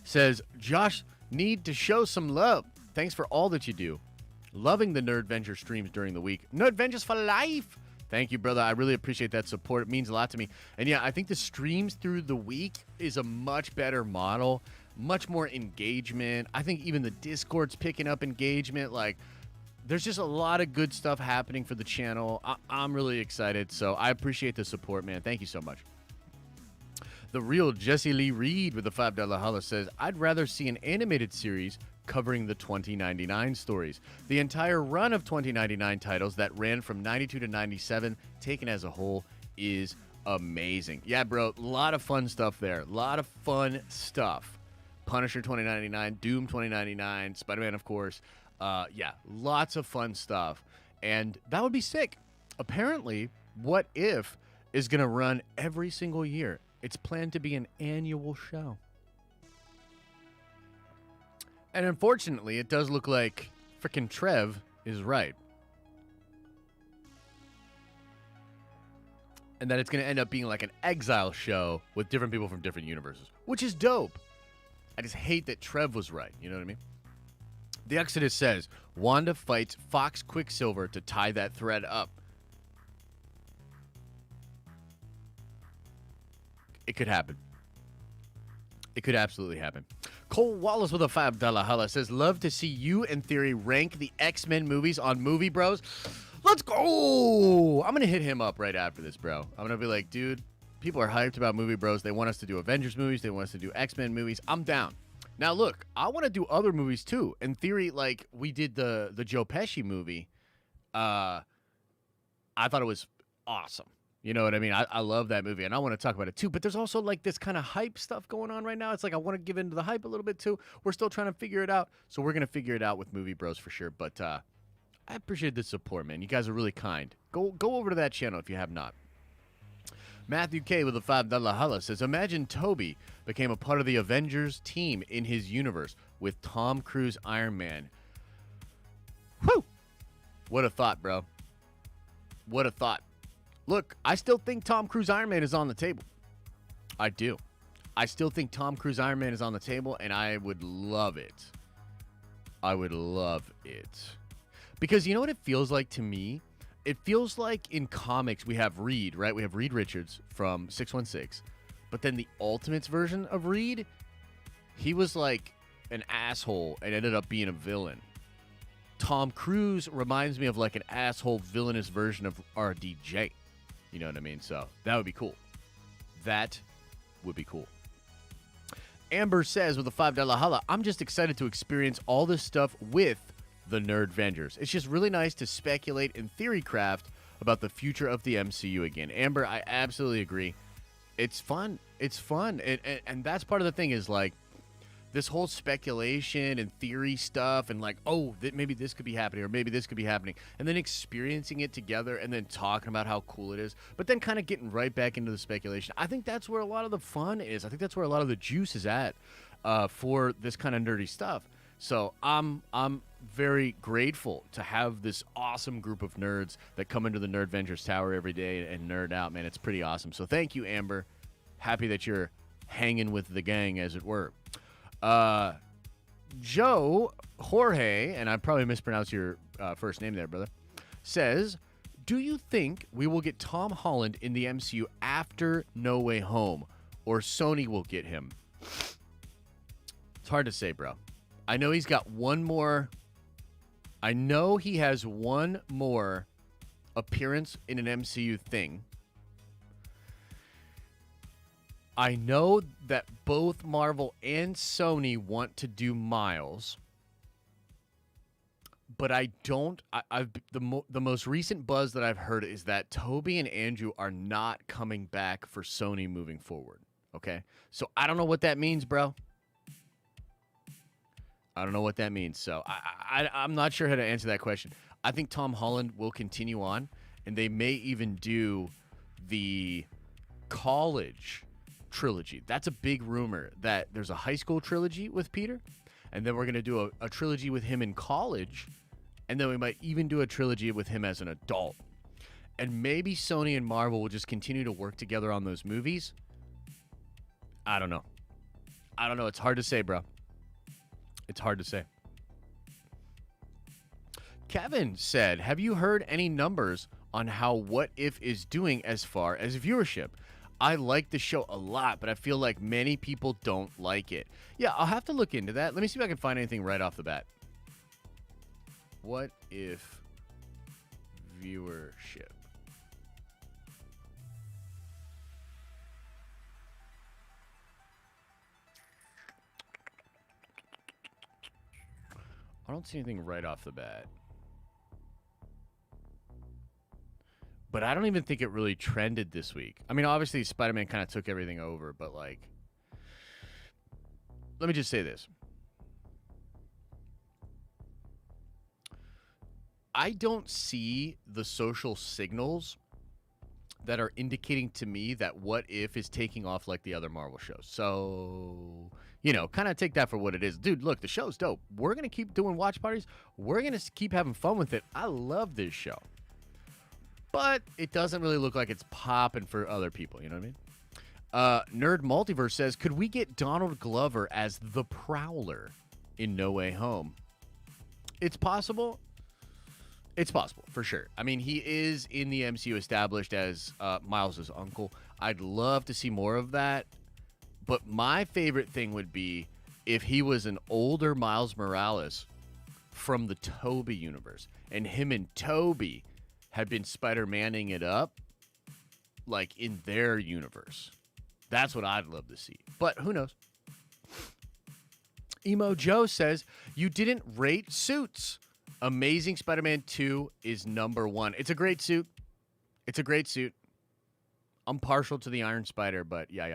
says, Josh, need to show some love. Thanks for all that you do. Loving the Nerdventure streams during the week. Nerdventures for life. Thank you, brother. I really appreciate that support. It means a lot to me. And yeah, I think the streams through the week is a much better model, much more engagement. I think even the Discord's picking up engagement. Like, there's just a lot of good stuff happening for the channel. I'm really excited, so I appreciate the support, man. Thank you so much. The real Jesse Lee Reed with the $5 holla says, I'd rather see an animated series covering the 2099 stories. The entire run of 2099 titles that ran from 92 to 97, taken as a whole, is amazing. Yeah, bro, a lot of fun stuff there. A lot of fun stuff. Punisher 2099, Doom 2099, Spider-Man, of course. Yeah, lots of fun stuff. And that would be sick. Apparently, What If is going to run every single year. It's planned to be an annual show. And unfortunately, it does look like frickin' Trev is right. And that it's going to end up being like an Exile show with different people from different universes, which is dope. I just hate that Trev was right. You know what I mean? The Exodus says, Wanda fights Fox Quicksilver to tie that thread up. It could happen. It could absolutely happen. Cole Wallace with a $5 holla says, love to see you and Theory rank the X-Men movies on Movie Bros. Let's go! I'm going to hit him up right after this, bro. I'm going to be like, dude, people are hyped about Movie Bros. They want us to do Avengers movies. They want us to do X-Men movies. I'm down. Now, look, I want to do other movies, too. In theory, like, we did the Joe Pesci movie. I thought it was awesome. You know what I mean? I love that movie, and I want to talk about it, too. But there's also, like, this kind of hype stuff going on right now. It's like I want to give into the hype a little bit, too. We're still trying to figure it out, so we're going to figure it out with Movie Bros for sure. But I appreciate the support, man. You guys are really kind. Go over to that channel if you have not. Matthew K. with a $5 holla says, imagine Tobey became a part of the Avengers team in his universe with Tom Cruise Iron Man. Whew! What a thought, bro. What a thought. Look, I still think Tom Cruise Iron Man is on the table. I do. I still think Tom Cruise Iron Man is on the table, and I would love it. I would love it. Because you know what it feels like to me? It feels like in comics we have Reed, right? We have Reed Richards from 616. But then the Ultimates version of Reed, he was like an asshole and ended up being a villain. Tom Cruise reminds me of like an asshole villainous version of RDJ. You know what I mean? So that would be cool. That would be cool. Amber says with a $5 holla, I'm just excited to experience all this stuff with the Nerdvengers. It's just really nice to speculate and theory craft about the future of the MCU again. Amber, I absolutely agree. It's fun. It's fun. And that's part of the thing is like this whole speculation and theory stuff and like, oh, maybe this could be happening or maybe this could be happening. And then experiencing it together and then talking about how cool it is. But then kind of getting right back into the speculation. I think that's where a lot of the fun is. I think that's where a lot of the juice is at for this kind of nerdy stuff. So I'm very grateful to have this awesome group of nerds that come into the Nerdvengers Tower every day and nerd out, man. It's pretty awesome. So thank you, Amber. Happy that you're hanging with the gang, as it were. Joe Jorge, and I probably mispronounced your first name there, brother, says, do you think we will get Tom Holland in the MCU after No Way Home, or Sony will get him? It's hard to say, bro. I know he's got one more. I know he has one more appearance in an MCU thing. I know that both Marvel and Sony want to do Miles, but I don't. The most recent buzz that I've heard is that Tobey and Andrew are not coming back for Sony moving forward. Okay, so I don't know what that means, bro. I don't know what that means. So I'm not sure how to answer that question. I think Tom Holland will continue on, and they may even do the college trilogy. That's a big rumor that there's a high school trilogy with Peter, and then we're going to do a trilogy with him in college, and then we might even do a trilogy with him as an adult. And maybe Sony and Marvel will just continue to work together on those movies. I don't know. It's hard to say, bro. It's hard to say. Kevin said, have you heard any numbers on how What If is doing as far as viewership? I like the show a lot, but I feel like many people don't like it. Yeah, I'll have to look into that. Let me see if I can find anything right off the bat. What If viewership? I don't see anything right off the bat. But I don't even think it really trended this week. I mean, obviously, Spider-Man kind of took everything over, but, like, let me just say this. I don't see the social signals that are indicating to me that What If is taking off like the other Marvel shows. So, you know, kind of take that for what it is. Dude, look, the show's dope. We're going to keep doing watch parties. We're going to keep having fun with it. I love this show. But it doesn't really look like it's popping for other people. You know what I mean? Nerd Multiverse says, could we get Donald Glover as the Prowler in No Way Home? It's possible. It's possible, for sure. I mean, he is in the MCU established as Miles' uncle. I'd love to see more of that. But my favorite thing would be if he was an older Miles Morales from the Tobey universe. And him and Tobey had been Spider-Manning it up, like, in their universe. That's what I'd love to see. But who knows? Emo Joe says, you didn't rate Suits. Amazing Spider-Man 2 is number 1. It's a great suit. It's a great suit. I'm partial to the Iron Spider, but yeah.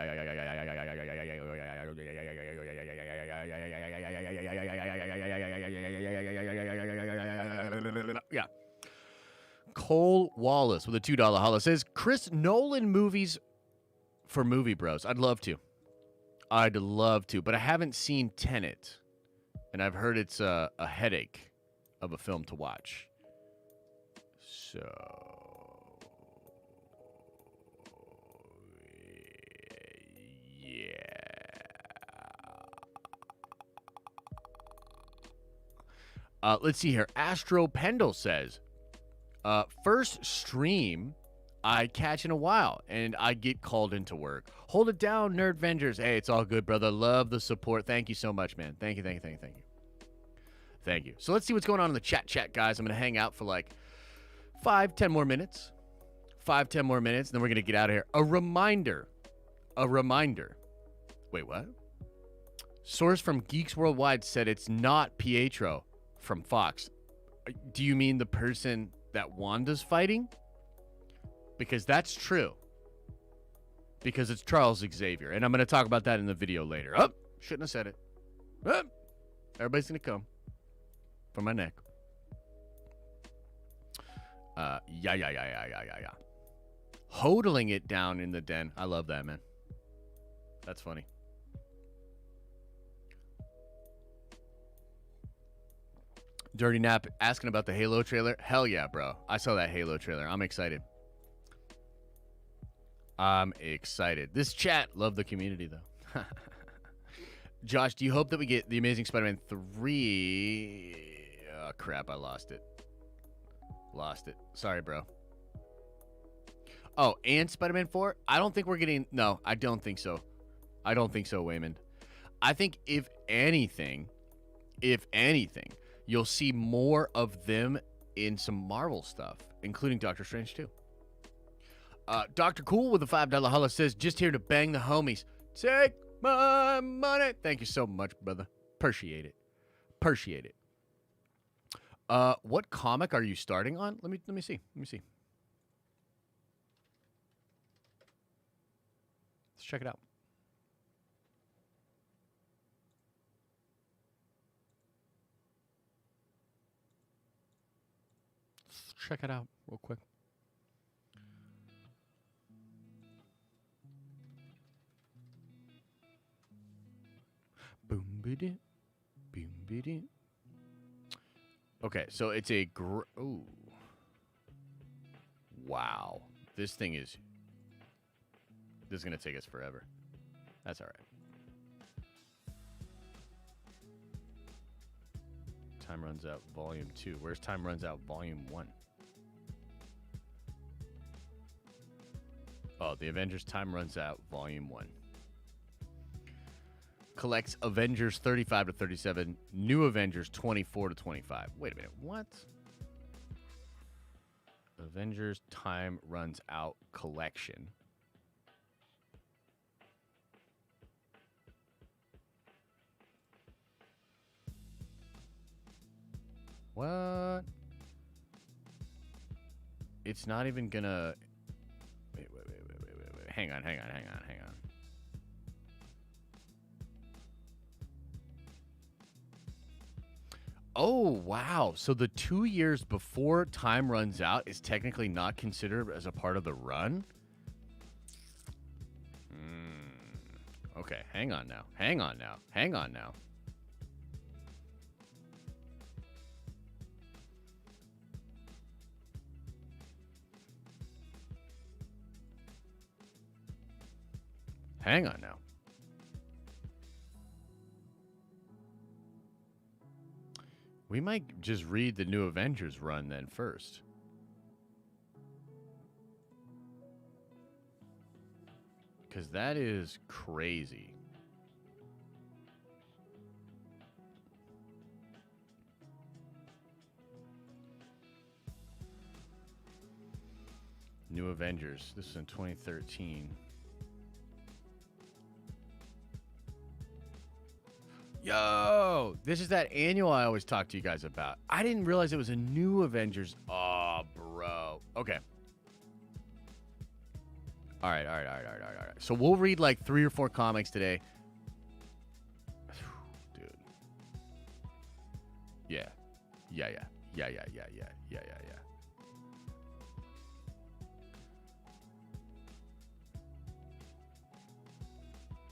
Cole Wallace with a $2 holla says, Chris Nolan movies for Movie Bros. I'd love to, but I haven't seen Tenet, and I've heard it's a headache of a film to watch. So, yeah. Let's see here. Astro Pendle says, first stream I catch in a while, and I get called into work. Hold it down, Nerd Vengers. Hey, it's all good, brother. Love the support. Thank you so much, man. Thank you. Thank you. So let's see what's going on in the chat, guys. I'm going to hang out for like 5-10 more minutes. 5-10 more minutes, and then we're going to get out of here. A reminder. Wait, what? Source from Geeks Worldwide said it's not Pietro from Fox. Do you mean the person that Wanda's fighting? Because that's true. Because it's Charles Xavier. And I'm going to talk about that in the video later. Oh, shouldn't have said it. Oh, everybody's going to come for my neck. Yeah. Hodling it down in the den. I love that, man. That's funny. Dirty Nap asking about the Halo trailer. Hell yeah, bro. I saw that Halo trailer. I'm excited. This chat, love the community, though. Josh, do you hope that we get The Amazing Spider-Man 3? Oh, crap. I lost it. Sorry, bro. Oh, and Spider-Man 4? I don't think we're getting... No, I don't think so. Waymond. I think if anything, you'll see more of them in some Marvel stuff, including Doctor Strange 2. Dr. Cool with a $5 holla says, just here to bang the homies. Take my money. Thank you so much, brother. Appreciate it. Appreciate it. What comic are you starting on? Let me see. Let me see. Let's check it out. Let's check it out real quick. Boom biddy, boom biddy. Okay, so it's a ooh. Wow. This thing is going to take us forever. That's all right. Time Runs Out Volume 2. Where's Time Runs Out Volume 1? Oh, The Avengers Time Runs Out Volume 1. Collects Avengers 35 to 37, New Avengers 24 to 25. Wait a minute, what? Avengers Time Runs Out Collection. What? It's not even gonna... Wait. Hang on. Oh, wow. So the 2 years before Time Runs Out is technically not considered as a part of the run? Okay, hang on now. We might just read the New Avengers run then first. Because that is crazy. New Avengers. This is in 2013. Yo, this is that annual I always talk to you guys about. I didn't realize it was a New Avengers. Oh, bro. Okay. All right. So we'll read like 3 or 4 comics today. Dude. Yeah.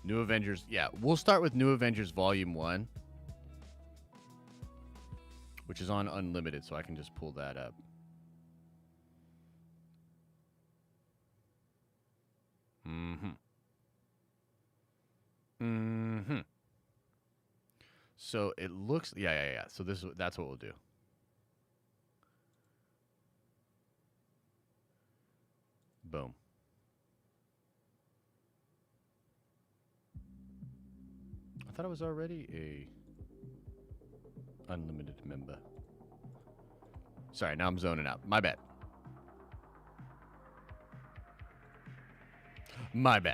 New Avengers. Yeah, we'll start with New Avengers Volume 1, which is on Unlimited, so I can just pull that up. So it looks... Yeah. So that's what we'll do. Boom. I thought I was already a Unlimited member. Sorry, now I'm zoning out. My bad. I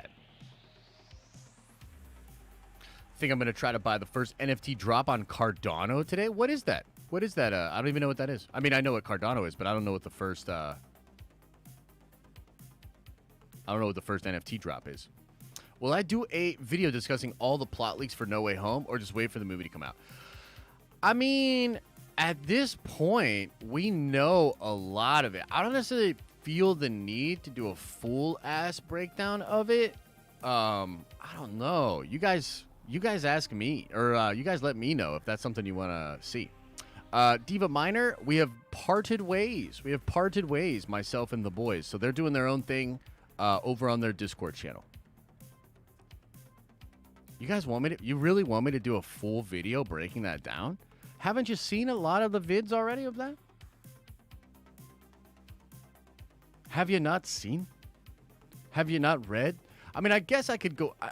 think I'm going to try to buy the first NFT drop on Cardano today. What is that? I don't even know what that is. I mean, I know what Cardano is, but I don't know what the first... I don't know what the first NFT drop is. Will I do a video discussing all the plot leaks for No Way Home or just wait for the movie to come out? I mean, at this point, we know a lot of it. I don't necessarily feel the need to do a full-ass breakdown of it. I don't know. You guys ask me, or you guys let me know if that's something you want to see. Diva Minor, we have parted ways. Myself and the boys. So they're doing their own thing over on their Discord channel. You guys want me to... You really want me to do a full video breaking that down? Haven't you seen a lot of the vids already of that? Have you not seen? Have you not read? I mean, I guess I could go... I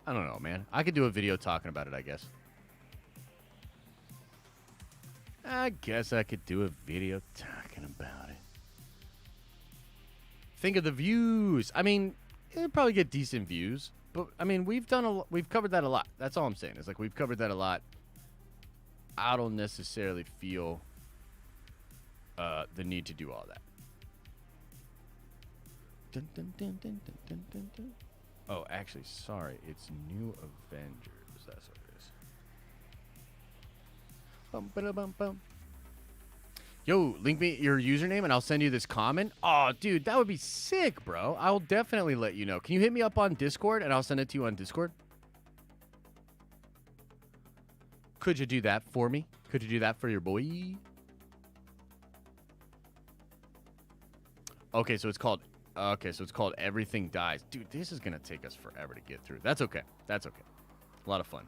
don't know, man. I could do a video talking about it, I guess. I guess I could do a video talking about it. Think of the views. I mean, it'll probably get decent views, but I mean, we've covered that a lot. That's all I'm saying. It's like we've covered that a lot. I don't necessarily feel the need to do all that. Dun, dun, dun, dun, dun, dun, dun, dun. Oh, actually, sorry. It's New Avengers. That's what it is. Bum, ba-da-bum, bum. Yo, link me your username and I'll send you this comment. Oh, dude, that would be sick, bro. I'll definitely let you know. Can you hit me up on Discord and I'll send it to you on Discord? Could you do that for me? Could you do that for your boy? Okay, so it's called Everything Dies. Dude, this is going to take us forever to get through. That's okay. That's okay. A lot of fun.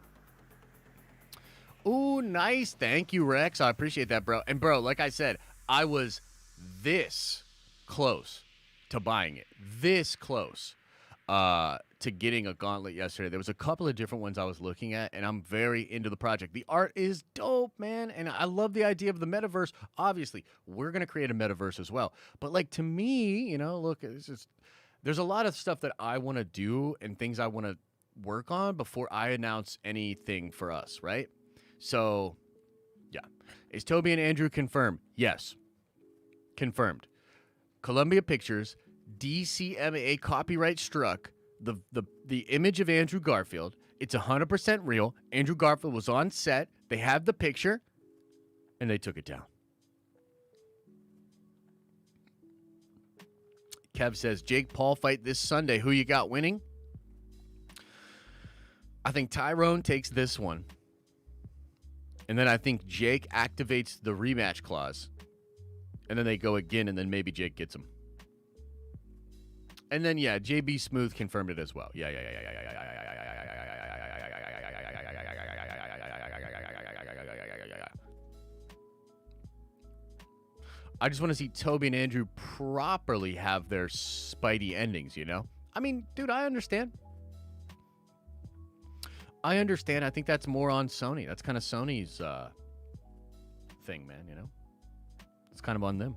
Ooh, nice. Thank you, Rex. I appreciate that, bro. And, bro, like I said, I was this close to buying it. This close to getting a gauntlet yesterday. There was a couple of different ones I was looking at, and I'm very into the project. The art is dope, man, and I love the idea of the metaverse. Obviously, we're going to create a metaverse as well. But, like, to me, you know, look, there's a lot of stuff that I want to do and things I want to work on before I announce anything for us, right? So, yeah. Is Tobey and Andrew confirmed? Yes. Confirmed. Columbia Pictures, DCMA copyright struck the image of Andrew Garfield. It's 100% real. Andrew Garfield was on set. They have the picture, and they took it down. Kev says, Jake Paul fight this Sunday. Who you got winning? I think Tyrone takes this one. And then I think Jake activates the rematch clause. And then they go again, and then maybe Jake gets him. And then, yeah, JB Smooth confirmed it as well. Yeah. I just want to see Tobey and Andrew properly have their Spidey endings, you know? I mean, dude, I understand. I think that's more on Sony. That's kind of Sony's thing, man, you know? It's kind of on them.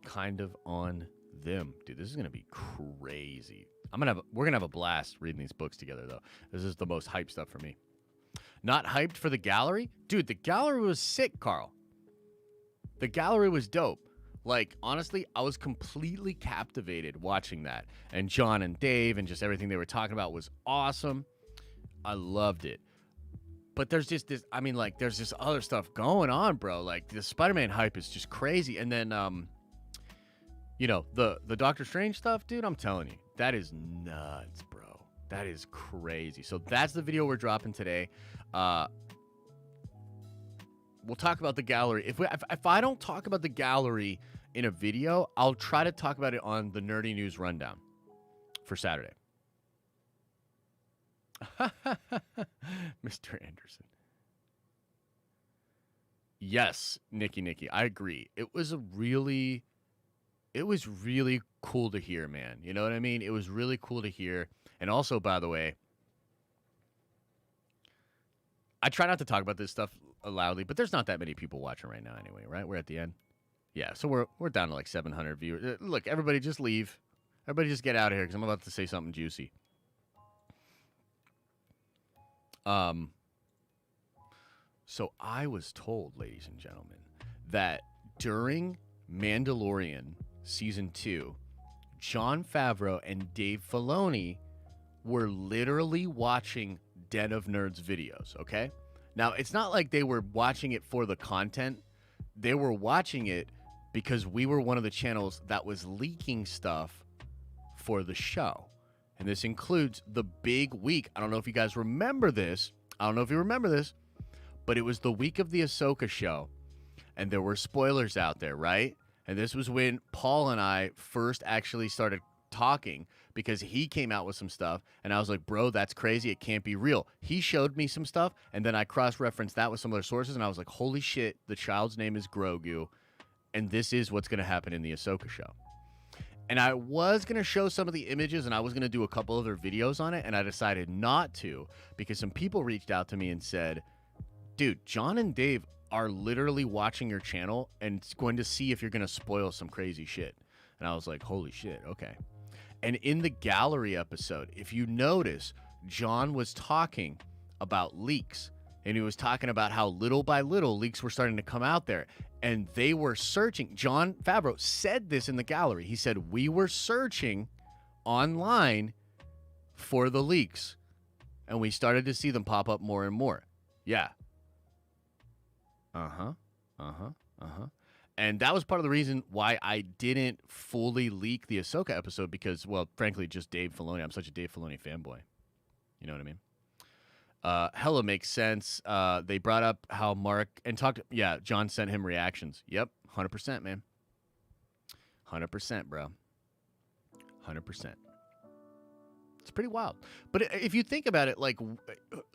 Kind of on them. Dude, this is going to be crazy. We're going to have a blast reading these books together, though. This is the most hype stuff for me. Not hyped for the gallery? Dude, the gallery was sick, Carl. The gallery was dope. Like, honestly, I was completely captivated watching that. And John and Dave and just everything they were talking about was awesome. I loved it. But there's just this, I mean, like, there's this other stuff going on, bro. Like, the Spider-Man hype is just crazy. And then, you know, the Doctor Strange stuff, dude, I'm telling you, that is nuts, bro. That is crazy. So that's the video we're dropping today. We'll talk about the gallery. If I don't talk about the gallery in a video, I'll try to talk about it on the Nerdy News Rundown for Saturday. Mr. Anderson. Yes, Nikki, I agree. It was really cool to hear, man. You know what I mean? It was really cool to hear. And also, by the way, I try not to talk about this stuff loudly, but there's not that many people watching right now anyway, right? We're at the end. Yeah, so we're down to like 700 viewers. Look, everybody just leave. Everybody just get out of here because I'm about to say something juicy. So I was told, ladies and gentlemen, that during Mandalorian Season 2, Jon Favreau and Dave Filoni were literally watching Den of Nerds videos, okay? Now, it's not like they were watching it for the content. They were watching it because we were one of the channels that was leaking stuff for the show. And this includes the big week. I don't know if you guys remember this. But it was the week of the Ahsoka show. And there were spoilers out there, right? And this was when Paul and I first actually started talking because he came out with some stuff. And I was like, bro, that's crazy. It can't be real. He showed me some stuff. And then I cross-referenced that with some other sources. And I was like, holy shit, the child's name is Grogu. And this is what's going to happen in the Ahsoka show. And I was going to show some of the images and I was going to do a couple other videos on it. And I decided not to because some people reached out to me and said, dude, John and Dave are literally watching your channel and going to see if you're going to spoil some crazy shit. And I was like, holy shit, okay. And in the gallery episode, if you notice, John was talking about leaks. And he was talking about how little by little leaks were starting to come out there. And they were searching. Jon Favreau said this in the gallery. He said, we were searching online for the leaks. And we started to see them pop up more and more. Yeah. And that was part of the reason why I didn't fully leak the Ahsoka episode because, well, frankly, just Dave Filoni. I'm such a Dave Filoni fanboy. You know what I mean? Hella makes sense. They brought up how Mark and talked. Yeah, John sent him reactions. Yep, 100%, man. 100%, bro. 100%. It's pretty wild. But if you think about it, like,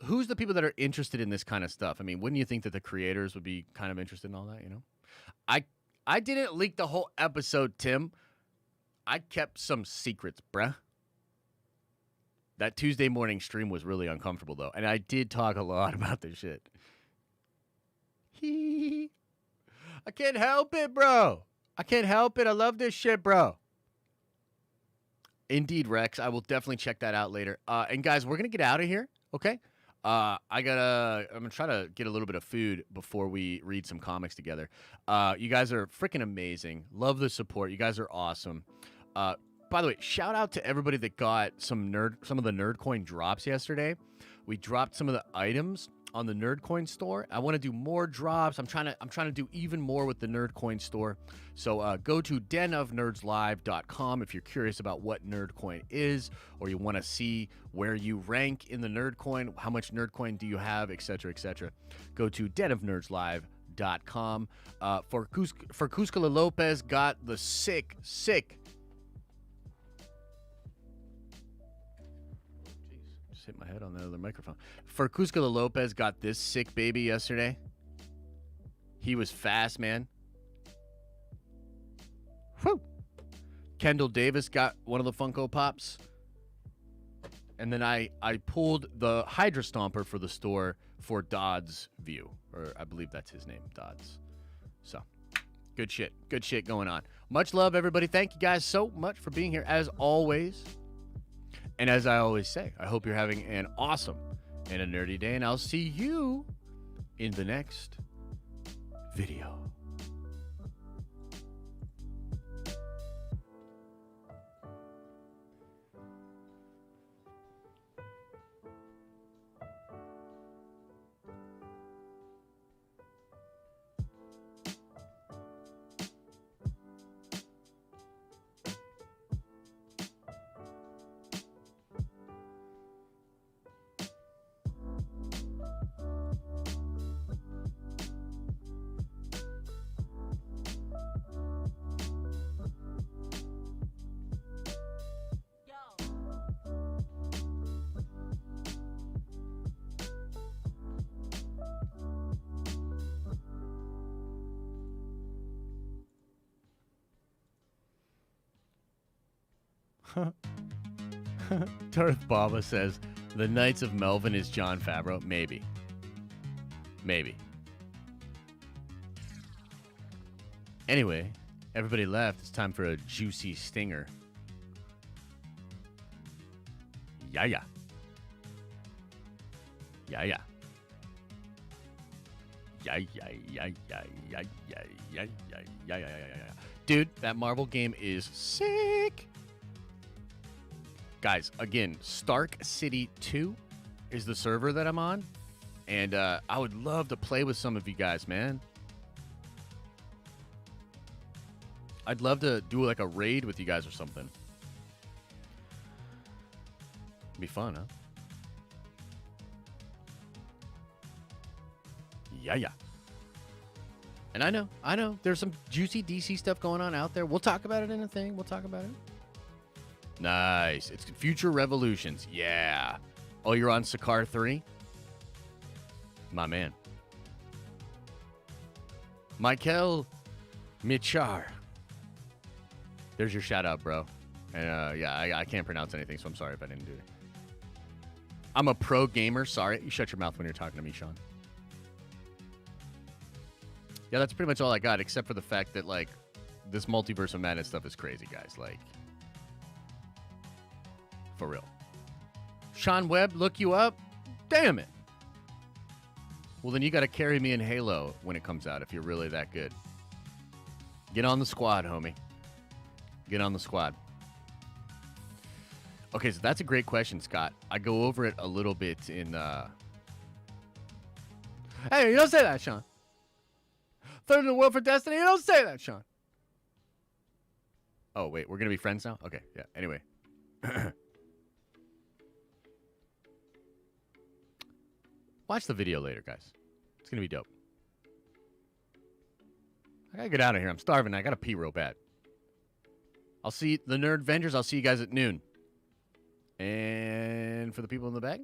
who's the people that are interested in this kind of stuff? I mean, wouldn't you think that the creators would be kind of interested in all that, you know? I didn't leak the whole episode, Tim. I kept some secrets, bruh. That Tuesday morning stream was really uncomfortable, though. And I did talk a lot about this shit. I can't help it, bro. I can't help it. I love this shit, bro. Indeed, Rex. I will definitely check that out later. And guys, we're going to get out of here, okay? I'm going to try to get a little bit of food before we read some comics together. You guys are freaking amazing. Love the support. You guys are awesome. By the way, shout out to everybody that got some of the Nerdcoin drops yesterday. We dropped some of the items on the Nerdcoin store. I want to do more drops. I'm trying to do even more with the Nerdcoin store. So go to denofnerdslive.com if you're curious about what Nerdcoin is, or you want to see where you rank in the Nerdcoin, how much Nerdcoin do you have, etc., etc. Go to denofnerdslive.com. For Cuscala Lopez got the sick. Hit my head on the other microphone. For Cuscala Lopez got this sick baby yesterday. He was fast, man. Whew. Kendall Davis got one of the Funko Pops. And then I pulled the Hydra Stomper for the store for Dodd's View. Or I believe that's his name, Dodd's. So, good shit. Good shit going on. Much love, everybody. Thank you guys so much for being here, as always. And as I always say, I hope you're having an awesome and a nerdy day, and I'll see you in the next video. Darth Baba says, the Knights of Melvin is Jon Favreau. Maybe. Anyway, everybody left. It's time for a juicy stinger. Yeah. Dude, that Marvel game is sick. Guys, again, Stark City 2 is the server that I'm on. And I would love to play with some of you guys, man. I'd love to do like a raid with you guys or something. It'd be fun, huh? Yeah. And I know. There's some juicy DC stuff going on out there. We'll talk about it in a thing. We'll talk about it. Nice. It's Future Revolutions. Yeah. Oh, you're on Sakaar 3? My man. Michael Michar. There's your shout out, bro. And yeah, I can't pronounce anything, so I'm sorry if I didn't do it. I'm a pro gamer. Sorry. You shut your mouth when you're talking to me, Sean. Yeah, that's pretty much all I got, except for the fact that, like, this Multiverse of Madness stuff is crazy, guys. Like, for real. Sean Webb, look you up? Damn it. Well, then you got to carry me in Halo when it comes out if you're really that good. Get on the squad, homie. Get on the squad. Okay, so that's a great question, Scott. I go over it a little bit in... Hey, you don't say that, Sean. Third in the world for Destiny? You don't say that, Sean. Oh, wait, we're going to be friends now? Okay, yeah, anyway. Watch the video later, guys. It's going to be dope. I got to get out of here. I'm starving. I got to pee real bad. I'll see the Nerd Vengers. I'll see you guys at noon. And for the people in the bag...